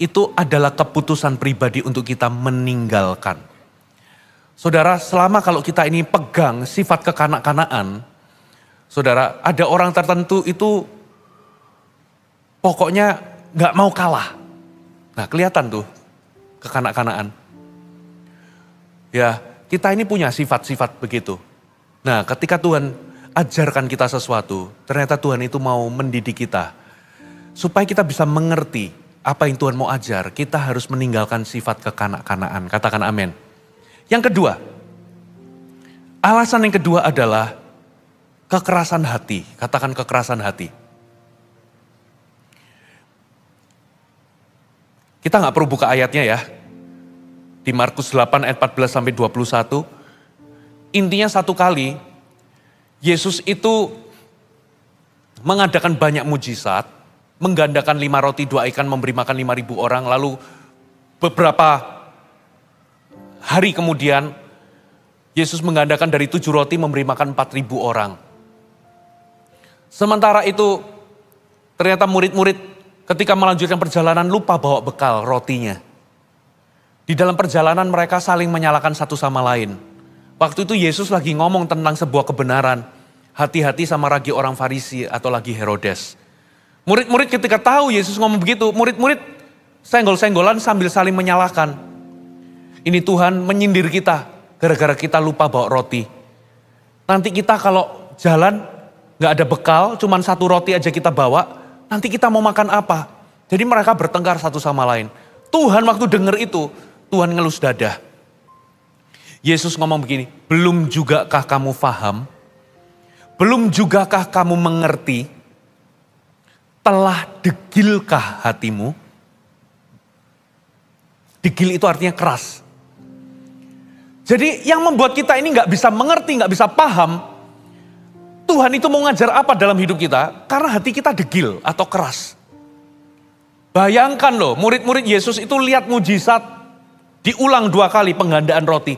Speaker 1: itu adalah keputusan pribadi untuk kita meninggalkan. Saudara, selama kalau kita ini pegang sifat kekanak-kanaan, saudara, ada orang tertentu itu pokoknya gak mau kalah. Nah, kelihatan tuh kekanak-kanaan. Ya, kita ini punya sifat-sifat begitu. Nah, ketika Tuhan ajarkan kita sesuatu, ternyata Tuhan itu mau mendidik kita. Supaya kita bisa mengerti apa yang Tuhan mau ajar, kita harus meninggalkan sifat kekanak-kanaan. Katakan amin. Yang kedua, alasan yang kedua adalah kekerasan hati. Katakan kekerasan hati. Kita nggak perlu buka ayatnya ya. Di Markus 8 ayat 14 sampai 21. Intinya satu kali, Yesus itu mengadakan banyak mujizat, menggandakan 5 roti 2 ikan, memberi makan 5.000 orang, lalu beberapa hari kemudian, Yesus menggandakan dari 7 roti memberi makan 4.000 orang. Sementara itu, ternyata murid-murid ketika melanjutkan perjalanan lupa bawa bekal rotinya. Di dalam perjalanan mereka saling menyalahkan satu sama lain. Waktu itu Yesus lagi ngomong tentang sebuah kebenaran. Hati-hati sama ragi orang Farisi atau lagi Herodes. Murid-murid ketika tahu Yesus ngomong begitu, murid-murid senggol-senggolan sambil saling menyalahkan. Ini Tuhan menyindir kita gara-gara kita lupa bawa roti. Nanti kita kalau jalan gak ada bekal, cuman 1 roti aja kita bawa, nanti kita mau makan apa? Jadi mereka bertengkar satu sama lain. Tuhan waktu denger itu, Tuhan ngelus dada. Yesus ngomong begini, belum jugakah kamu paham? Belum jugakah kamu mengerti? Telah degilkah hatimu? Degil itu artinya keras. Jadi yang membuat kita ini gak bisa mengerti, gak bisa paham, Tuhan itu mau ngajar apa dalam hidup kita? Karena hati kita degil atau keras. Bayangkan loh, murid-murid Yesus itu lihat mujizat, diulang 2 kali penggandaan roti.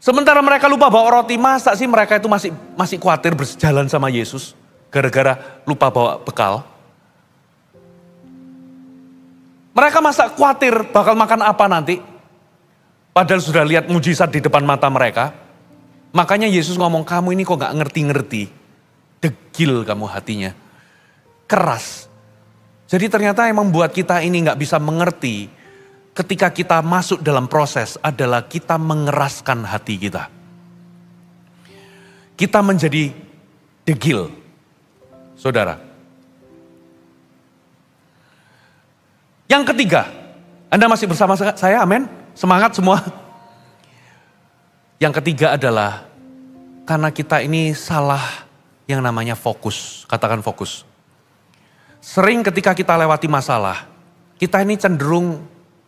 Speaker 1: Sementara mereka lupa bawa roti, masa sih mereka itu masih khawatir berjalan sama Yesus? Gara-gara lupa bawa bekal. Mereka masa khawatir bakal makan apa nanti? Padahal sudah lihat mujizat di depan mata mereka. Makanya Yesus ngomong, kamu ini kok gak ngerti-ngerti. Degil kamu hatinya. Keras. Jadi ternyata yang membuat kita ini gak bisa mengerti. Ketika kita masuk dalam proses adalah kita mengeraskan hati kita. Kita menjadi degil. Saudara. Yang ketiga. Anda masih bersama saya, amin? Semangat semua. Yang ketiga adalah karena kita ini salah yang namanya fokus. Katakan fokus. Sering ketika kita lewati masalah, kita ini cenderung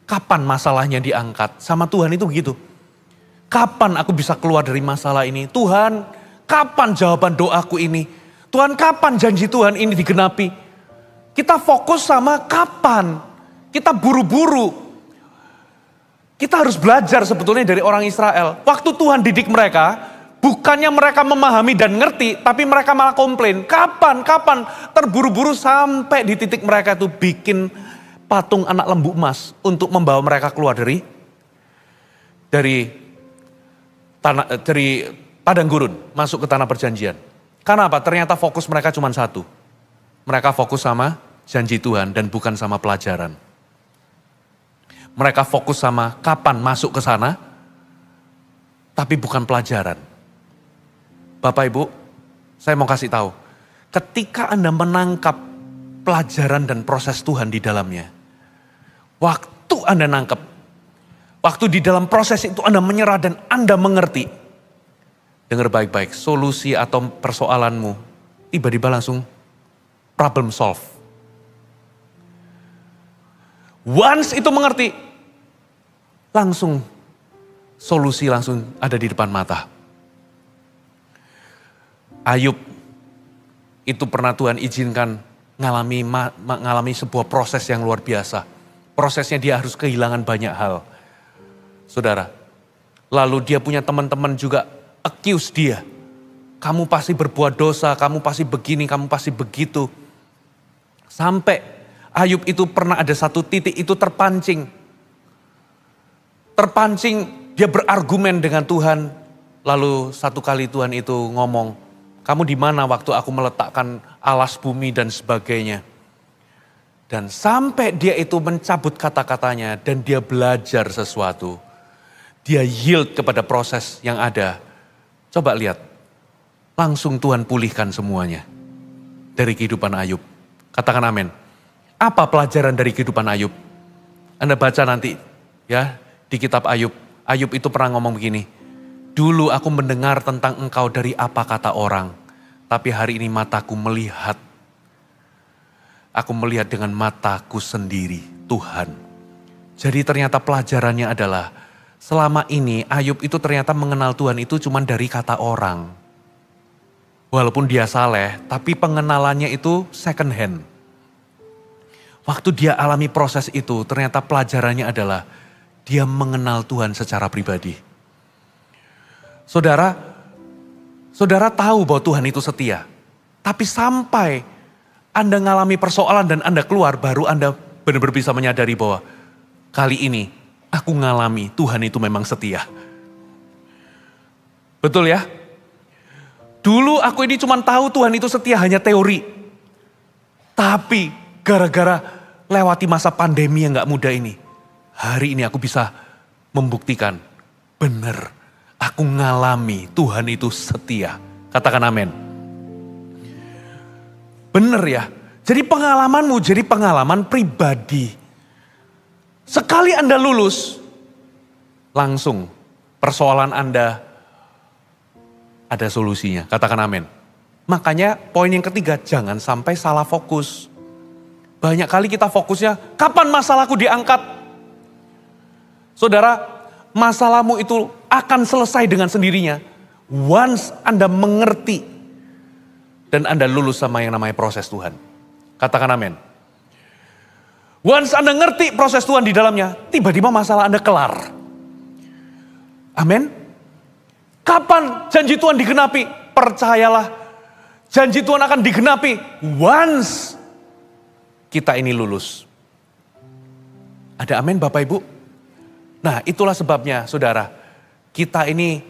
Speaker 1: kapan masalahnya diangkat. Sama Tuhan itu begitu. Kapan aku bisa keluar dari masalah ini? Tuhan, kapan jawaban doaku ini? Tuhan, kapan janji Tuhan ini digenapi? Kita fokus sama kapan. Kita buru-buru. Kita harus belajar sebetulnya dari orang Israel. Waktu Tuhan didik mereka, bukannya mereka memahami dan ngerti, tapi mereka malah komplain. Kapan, terburu-buru sampai di titik mereka itu bikin patung anak lembu emas untuk membawa mereka keluar dari padang gurun, masuk ke tanah perjanjian. Karena apa? Ternyata fokus mereka cuma satu. Mereka fokus sama janji Tuhan dan bukan sama pelajaran. Mereka fokus sama kapan masuk ke sana, tapi bukan pelajaran. Bapak Ibu, saya mau kasih tahu. Ketika Anda menangkap pelajaran dan proses Tuhan di dalamnya. Waktu Anda nangkep, waktu di dalam proses itu Anda menyerah dan Anda mengerti. Dengar baik-baik, solusi atau persoalanmu tiba-tiba langsung problem solve. Once itu mengerti, langsung solusi langsung ada di depan mata. Ayub itu pernah Tuhan izinkan ngalami sebuah proses yang luar biasa. Prosesnya dia harus kehilangan banyak hal. Saudara, lalu dia punya teman-teman juga accuse dia. Kamu pasti berbuat dosa, kamu pasti begini, kamu pasti begitu. Sampai Ayub itu pernah ada satu titik itu terpancing. Terpancing, dia berargumen dengan Tuhan. Lalu satu kali Tuhan itu ngomong, kamu di mana waktu aku meletakkan alas bumi dan sebagainya. Dan sampai dia itu mencabut kata-katanya dan dia belajar sesuatu. Dia yield kepada proses yang ada. Coba lihat, langsung Tuhan pulihkan semuanya dari kehidupan Ayub. Katakan amin. Apa pelajaran dari kehidupan Ayub? Anda baca nanti ya di kitab Ayub. Ayub itu pernah ngomong begini, dulu aku mendengar tentang engkau dari apa kata orang, tapi hari ini mataku melihat. Aku melihat dengan mataku sendiri, Tuhan. Jadi ternyata pelajarannya adalah, selama ini Ayub itu ternyata mengenal Tuhan itu cuma dari kata orang. Walaupun dia saleh, tapi pengenalannya itu second hand. Waktu dia alami proses itu, ternyata pelajarannya adalah dia mengenal Tuhan secara pribadi. Saudara tahu bahwa Tuhan itu setia. Tapi sampai Anda ngalami persoalan dan Anda keluar, baru Anda benar-benar bisa menyadari bahwa kali ini aku ngalami Tuhan itu memang setia. Betul ya? Dulu aku ini cuma tahu Tuhan itu setia hanya teori. Tapi gara-gara lewati masa pandemi yang gak mudah ini, hari ini aku bisa membuktikan, benar aku ngalami Tuhan itu setia. Katakan amin. Benar ya? Jadi pengalamanmu jadi pengalaman pribadi. Sekali Anda lulus, langsung persoalan Anda ada solusinya. Katakan amin. Makanya poin yang ketiga, jangan sampai salah fokus. Banyak kali kita fokusnya, kapan masalahku diangkat? Saudara, masalahmu itu akan selesai dengan sendirinya. Once Anda mengerti dan Anda lulus sama yang namanya proses Tuhan. Katakan amin. Once Anda ngerti proses Tuhan di dalamnya, tiba-tiba masalah Anda kelar. Amin. Kapan janji Tuhan digenapi? Percayalah, janji Tuhan akan digenapi once kita ini lulus. Ada amin Bapak Ibu? Nah itulah sebabnya saudara, kita ini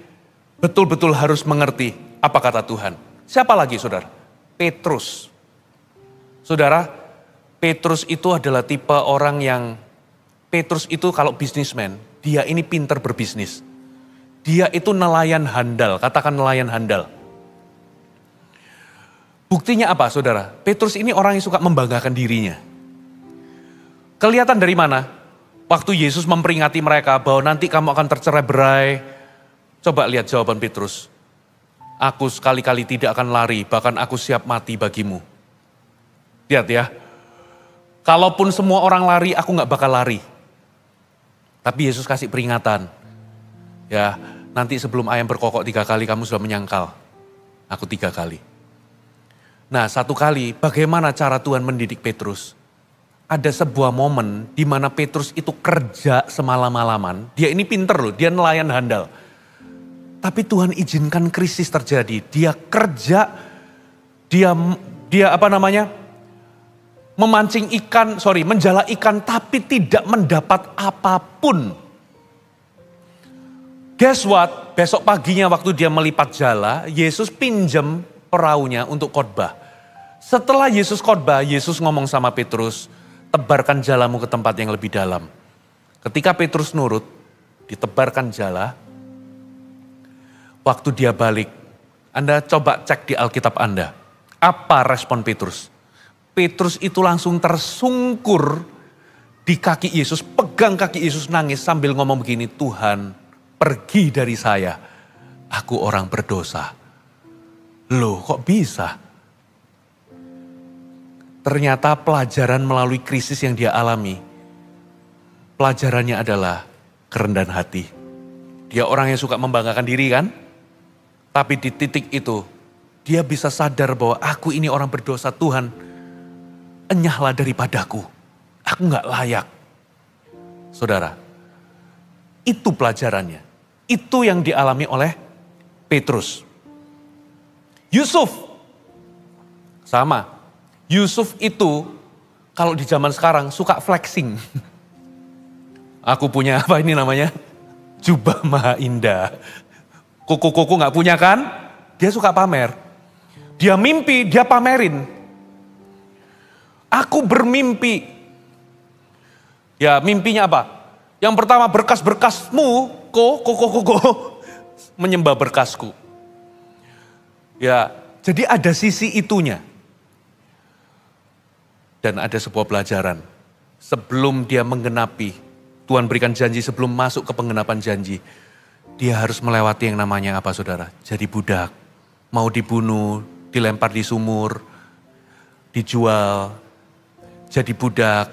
Speaker 1: betul-betul harus mengerti apa kata Tuhan. Siapa lagi saudara? Petrus. Saudara, Petrus itu adalah tipe orang yang, Petrus itu kalau bisnismen, dia ini pinter berbisnis. Dia itu nelayan handal, katakan nelayan handal. Buktinya apa saudara? Petrus ini orang yang suka membanggakan dirinya. Kelihatan dari mana? Waktu Yesus memperingati mereka bahwa nanti kamu akan tercerai-berai. Coba lihat jawaban Petrus. Aku sekali-kali tidak akan lari, bahkan aku siap mati bagimu. Lihat ya, Kalaupun semua orang lari, aku gak bakal lari. Tapi Yesus kasih peringatan. Ya, nanti sebelum ayam berkokok 3 kali kamu sudah menyangkal. Aku 3 kali. Nah, satu kali bagaimana cara Tuhan mendidik Petrus? Ada sebuah momen di mana Petrus itu kerja semalam-malaman. Dia ini pinter loh, dia nelayan handal. Tapi Tuhan izinkan krisis terjadi. Dia kerja, dia memancing ikan, menjala ikan tapi tidak mendapat apapun. Guess what? Besok paginya waktu dia melipat jala, Yesus pinjam perahunya untuk khotbah. Setelah Yesus khotbah, Yesus ngomong sama Petrus, tebarkan jalamu ke tempat yang lebih dalam. Ketika Petrus nurut, ditebarkan jala. Waktu dia balik, Anda coba cek di Alkitab Anda. Apa respon Petrus? Petrus itu langsung tersungkur di kaki Yesus, pegang kaki Yesus, nangis sambil ngomong begini, Tuhan pergi dari saya, aku orang berdosa. Loh kok bisa? Ternyata pelajaran melalui krisis yang dia alami, pelajarannya adalah kerendahan hati. Dia orang yang suka membanggakan diri kan? Tapi di titik itu, dia bisa sadar bahwa aku ini orang berdosa, Tuhan, enyahlah daripadaku. Aku gak layak. Saudara, itu pelajarannya. Itu yang dialami oleh Petrus. Yusuf, sama. Yusuf itu kalau di zaman sekarang suka flexing. Aku punya apa ini namanya? Jubah maha indah. Kuku-kuku gak punya kan? Dia suka pamer. Dia mimpi, dia pamerin. Aku bermimpi. Ya mimpinya apa? Yang pertama berkas-berkasmu, menyembah berkasku. Ya, jadi ada sisi itunya. Dan ada sebuah pelajaran. Sebelum dia menggenapi, Tuhan berikan janji sebelum masuk ke penggenapan janji. Dia harus melewati yang namanya apa saudara? Jadi budak. Mau dibunuh, dilempar di sumur, dijual, jadi budak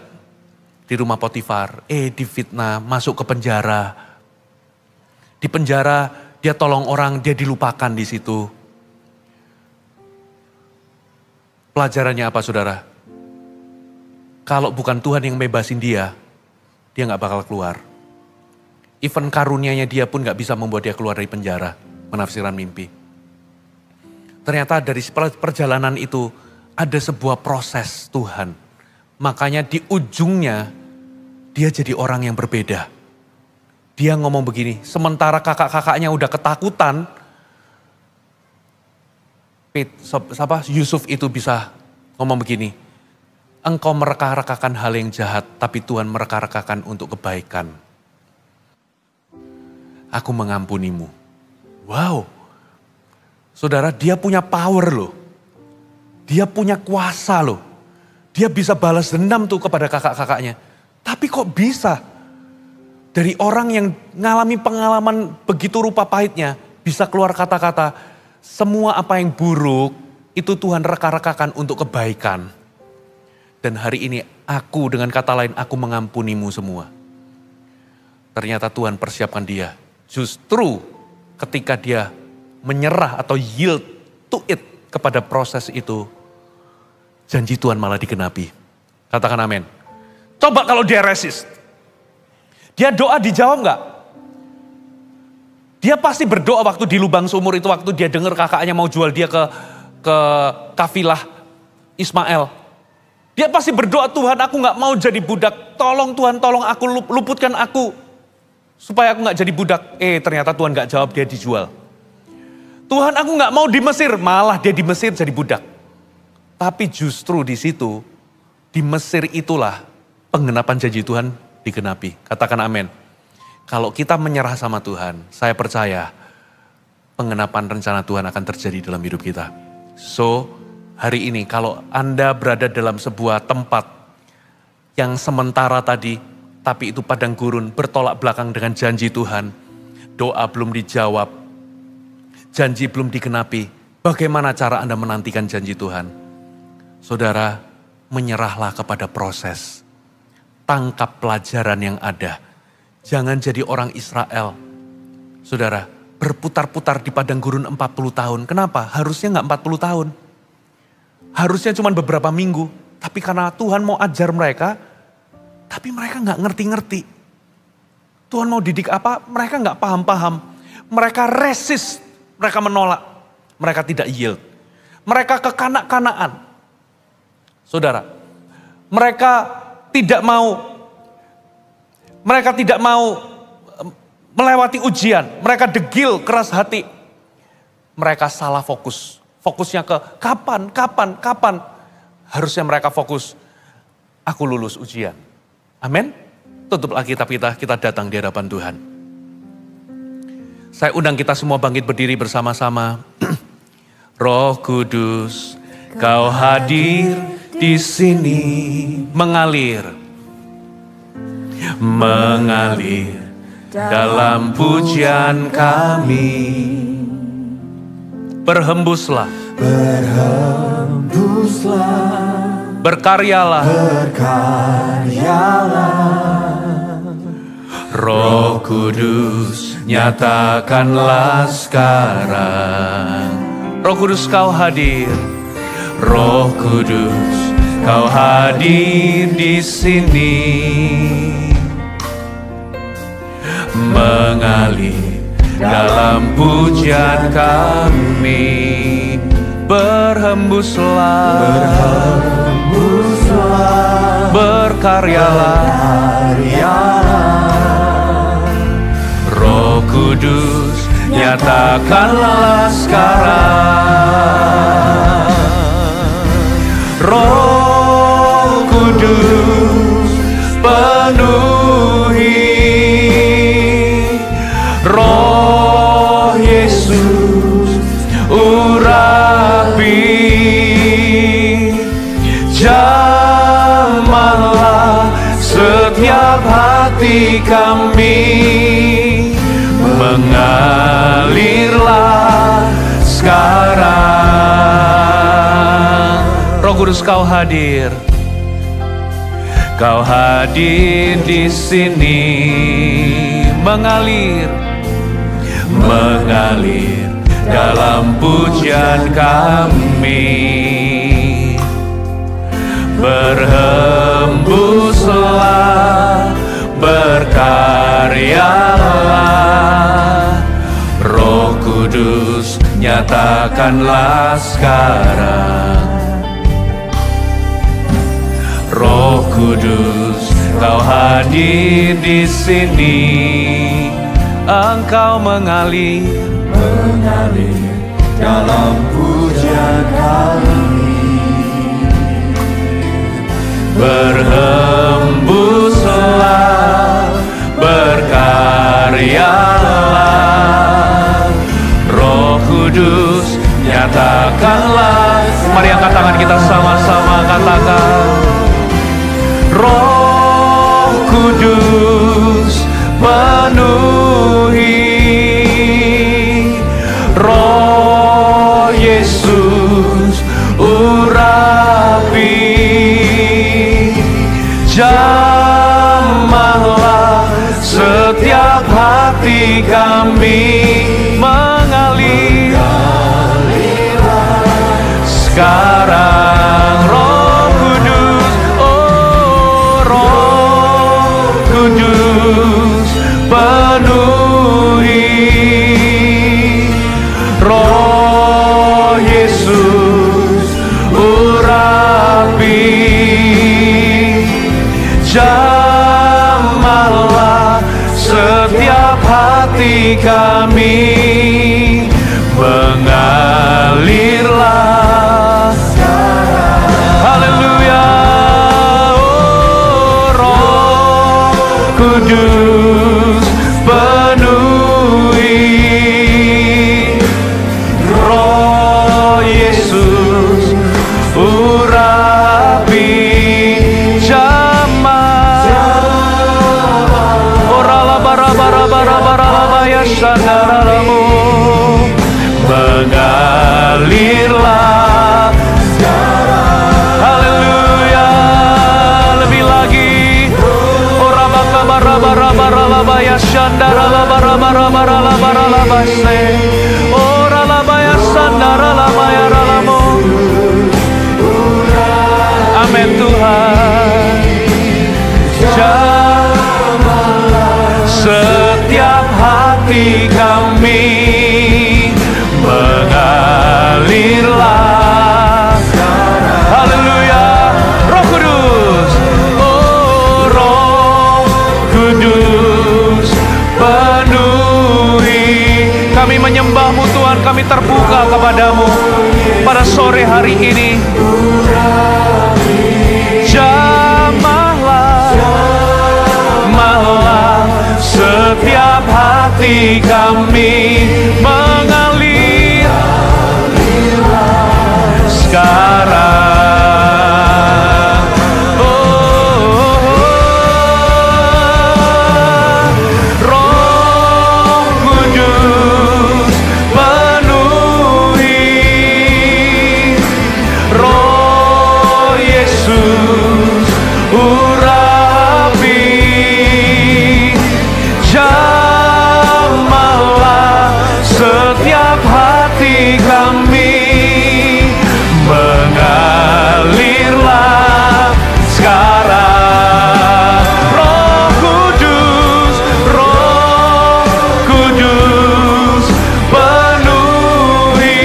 Speaker 1: di rumah Potifar, difitnah, masuk ke penjara. Di penjara dia tolong orang, dia dilupakan di situ. Pelajarannya apa saudara? Kalau bukan Tuhan yang bebasin dia gak bakal keluar. Even karunianya dia pun gak bisa membuat dia keluar dari penjara, menafsirkan mimpi. Ternyata dari perjalanan itu ada sebuah proses Tuhan. Makanya di ujungnya dia jadi orang yang berbeda. Dia ngomong begini, sementara kakak-kakaknya udah ketakutan, Yusuf itu bisa ngomong begini, engkau mereka-rekakan hal yang jahat, tapi Tuhan mereka-rekakan untuk kebaikan. Aku mengampunimu. Wow, saudara, dia punya power loh. Dia punya kuasa loh. Dia bisa balas dendam tuh kepada kakak-kakaknya. Tapi kok bisa? Dari orang yang ngalami pengalaman begitu rupa pahitnya, bisa keluar kata-kata, semua apa yang buruk, itu Tuhan reka-rekakan untuk kebaikan. Dan hari ini aku dengan kata lain, aku mengampunimu semua. Ternyata Tuhan persiapkan dia. Justru ketika dia menyerah atau yield to it kepada proses itu, janji Tuhan malah digenapi. Katakan amin. Coba kalau dia resist. Dia doa dijawab gak? Dia pasti berdoa waktu di lubang sumur itu, waktu dia dengar kakaknya mau jual dia ke kafilah Ismail. Dia pasti berdoa, Tuhan aku gak mau jadi budak. Tolong Tuhan, tolong aku, luputkan aku. Supaya aku gak jadi budak. Ternyata Tuhan gak jawab, dia dijual. Tuhan aku gak mau di Mesir, malah dia di Mesir jadi budak. Tapi justru di situ, di Mesir itulah penggenapan janji Tuhan digenapi. Katakan amin. Kalau kita menyerah sama Tuhan, saya percaya penggenapan rencana Tuhan akan terjadi dalam hidup kita. So, hari ini kalau Anda berada dalam sebuah tempat yang sementara tadi, tapi itu padang gurun, bertolak belakang dengan janji Tuhan. Doa belum dijawab, janji belum digenapi. Bagaimana cara Anda menantikan janji Tuhan? Saudara, menyerahlah kepada proses. Tangkap pelajaran yang ada. Jangan jadi orang Israel. Saudara, berputar-putar di padang gurun 40 tahun. Kenapa? Harusnya nggak 40 tahun. Harusnya cuma beberapa minggu. Tapi karena Tuhan mau ajar mereka, tapi mereka nggak ngerti-ngerti. Tuhan mau didik apa? Mereka nggak paham-paham. Mereka resist, mereka menolak. Mereka tidak yield. Mereka kekanak-kanaan. Saudara, mereka tidak mau melewati ujian. Mereka degil, keras hati. Mereka salah fokus. Fokusnya ke kapan. Harusnya mereka fokus, aku lulus ujian. Amin. Tutuplah kitab kita datang di hadapan Tuhan. Saya undang kita semua bangkit berdiri bersama-sama. Roh Kudus, Kau hadir di sini, mengalir dalam pujian kami. Berhembuslah, berkaryalah, Roh Kudus, nyatakanlah sekarang. Roh Kudus, Kau hadir. Roh Kudus, Kau hadir di sini. Mengalir dalam pujian kami. Berhembuslah, berkaryalah, Roh Kudus, nyatakanlah sekarang. Roh Kudus, penuhi, Roh Yesus, urapi, jamahlah setiap hati kami, mengalirlah sekarang. Roh Kudus, Kau hadir. Kau hadir di sini, mengalir dalam pujian kami. Berhembuslah, berkaryalah, Roh Kudus, nyatakanlah sekarang. Roh Kudus, Kau hadir di sini. Engkau mengalir dalam pujian kami. Berhembuslah, berkaryalah, Roh Kudus, nyatakanlah. Mari angkat tangan kita sama-sama katakan. Roh Kudus, penuhi, Roh Yesus, urapi, jamahlah setiap hati kami, mengalirlah sekarang. Roh Kudus, oh Roh Kudus, penuhi, Roh Yesus, urapi, jamahlah setiap hati kami, mengalirlah sekarang. Haleluya. Oh Roh Kudus, penuhi, Roh Yesus, urapi, mengalirlah sekarang. Haleluya. ya shandara la bara bara bara la bara la base. Ora la baya sandara la baya ralamo. Amin Tuhan. Jamahlah setiap hati kami, mengalirlah. Haleluya. Roh Kudus, oh Roh Kudus, penuhi kami, menyembah-Mu Tuhan. Kami terbuka kepadamu pada sore hari ini. Jamahlah setiap hati kami, mengalir sekarang. Roh Kudus, penuhi. Roh Yesus, urapi. Jamahlah setiap hati kami, mengalirlah sekarang. Roh Kudus, Roh Kudus, penuhi.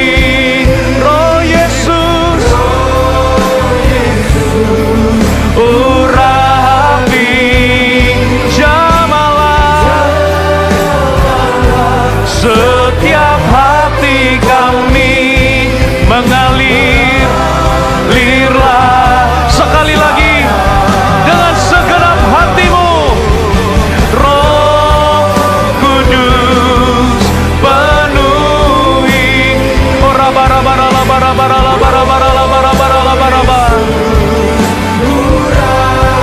Speaker 1: Roh Yesus, urapi. Jamahlah setiap hati kami, mengalir. Lirlah sekali lagi dengan segenap hatimu. Roh Kudus, penuhi. Ora bara bara la bara bara la bara bara la bara bara la bara bara.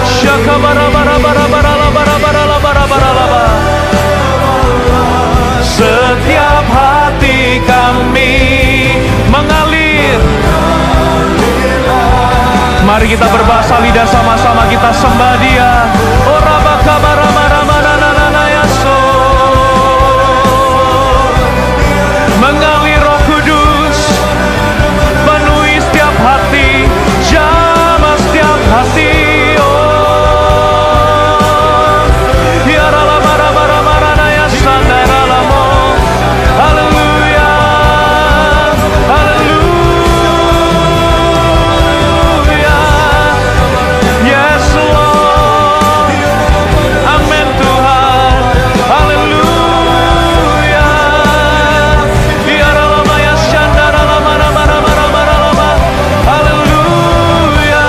Speaker 1: Syaka bara bara bara bara la bara bara la bara bara la bara. Setiap hati kami, mengalir. Mari kita berbahasa lidah sama-sama, kita sembah Dia. Ora baka bara bara mana nana yaso. Mengalir Roh Kudus, penuhi setiap hati, jamah setiap hati. Oh, ya rala bara bara bara naya sandara lamo. Haleluya, haleluya. Yes Lord, amin Tuhan. Haleluya. Ya rala ya sandara lama rama rama rama rama. Haleluya.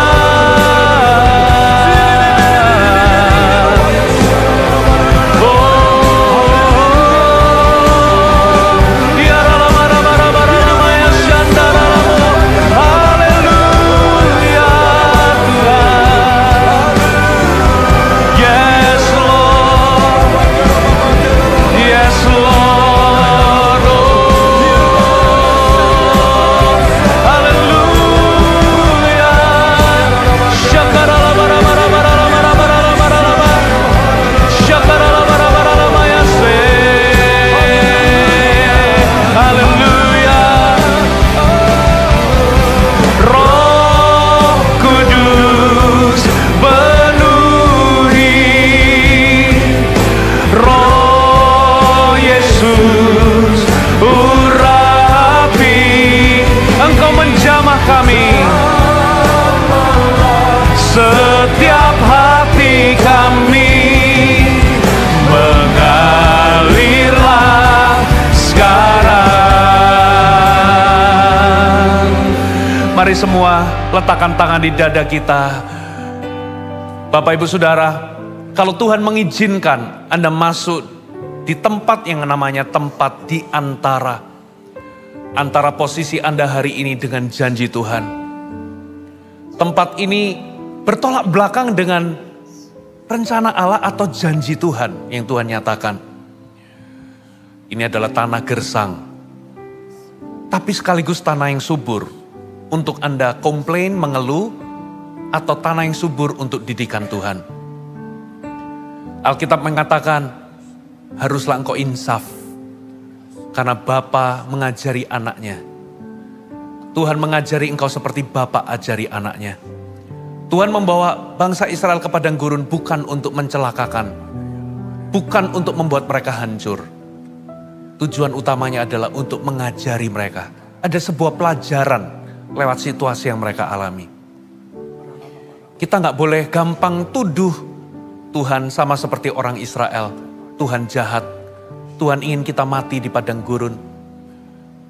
Speaker 1: Setiap hati kami, mengalirlah sekarang. Mari semua letakkan tangan di dada kita. Bapak Ibu Saudara, kalau Tuhan mengizinkan Anda masuk di tempat yang namanya tempat di antara posisi Anda hari ini dengan janji Tuhan. Tempat ini bertolak belakang dengan rencana Allah atau janji Tuhan yang Tuhan nyatakan. Ini adalah tanah gersang, tapi sekaligus tanah yang subur untuk Anda komplain, mengeluh, atau tanah yang subur untuk didikan Tuhan. Alkitab mengatakan, haruslah Engkau insaf. Karena Bapa mengajari anaknya. Tuhan mengajari engkau seperti Bapa ajari anaknya. Tuhan membawa bangsa Israel ke padang gurun bukan untuk mencelakakan. Bukan untuk membuat mereka hancur. Tujuan utamanya adalah untuk mengajari mereka. Ada sebuah pelajaran lewat situasi yang mereka alami. Kita nggak boleh gampang tuduh Tuhan sama seperti orang Israel. Tuhan jahat. Tuhan ingin kita mati di padang gurun.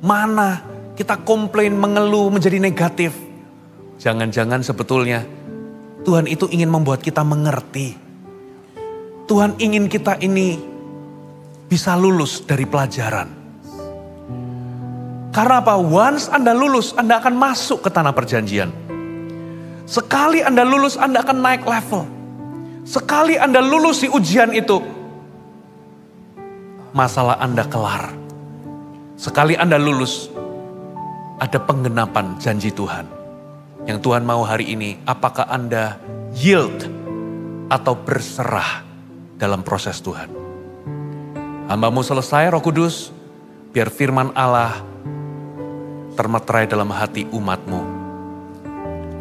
Speaker 1: Mana kita komplain, mengeluh, menjadi negatif. Jangan-jangan sebetulnya Tuhan itu ingin membuat kita mengerti. Tuhan ingin kita ini bisa lulus dari pelajaran. Karena apa? Once Anda lulus, Anda akan masuk ke tanah perjanjian. Sekali Anda lulus, Anda akan naik level. Sekali Anda lulus di ujian itu, masalah Anda kelar. Sekali Anda lulus, ada penggenapan janji Tuhan. Yang Tuhan mau hari ini, apakah Anda yield atau berserah dalam proses Tuhan? Hamba-Mu selesai, Roh Kudus, biar firman Allah termeterai dalam hati umat-Mu.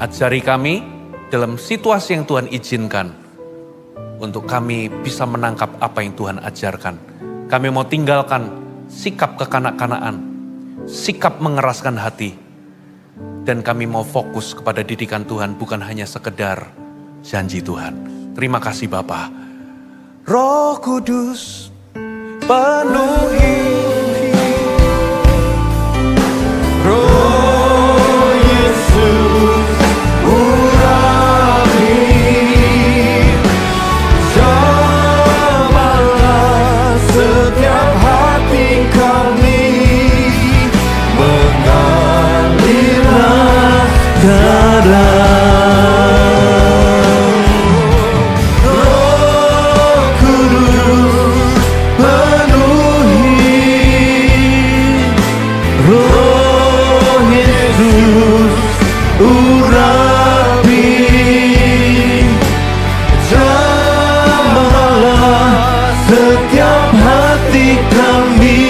Speaker 1: Ajari kami dalam situasi yang Tuhan izinkan, untuk kami bisa menangkap apa yang Tuhan ajarkan. Kami mau tinggalkan sikap kekanak-kanaan, sikap mengeraskan hati, dan kami mau fokus kepada didikan Tuhan, bukan hanya sekedar janji Tuhan. Terima kasih Bapa. Roh Kudus penuhi, Roh Yesus urapi, jamalah setiap hati kami, mengalirlah darah. Setiap hati kami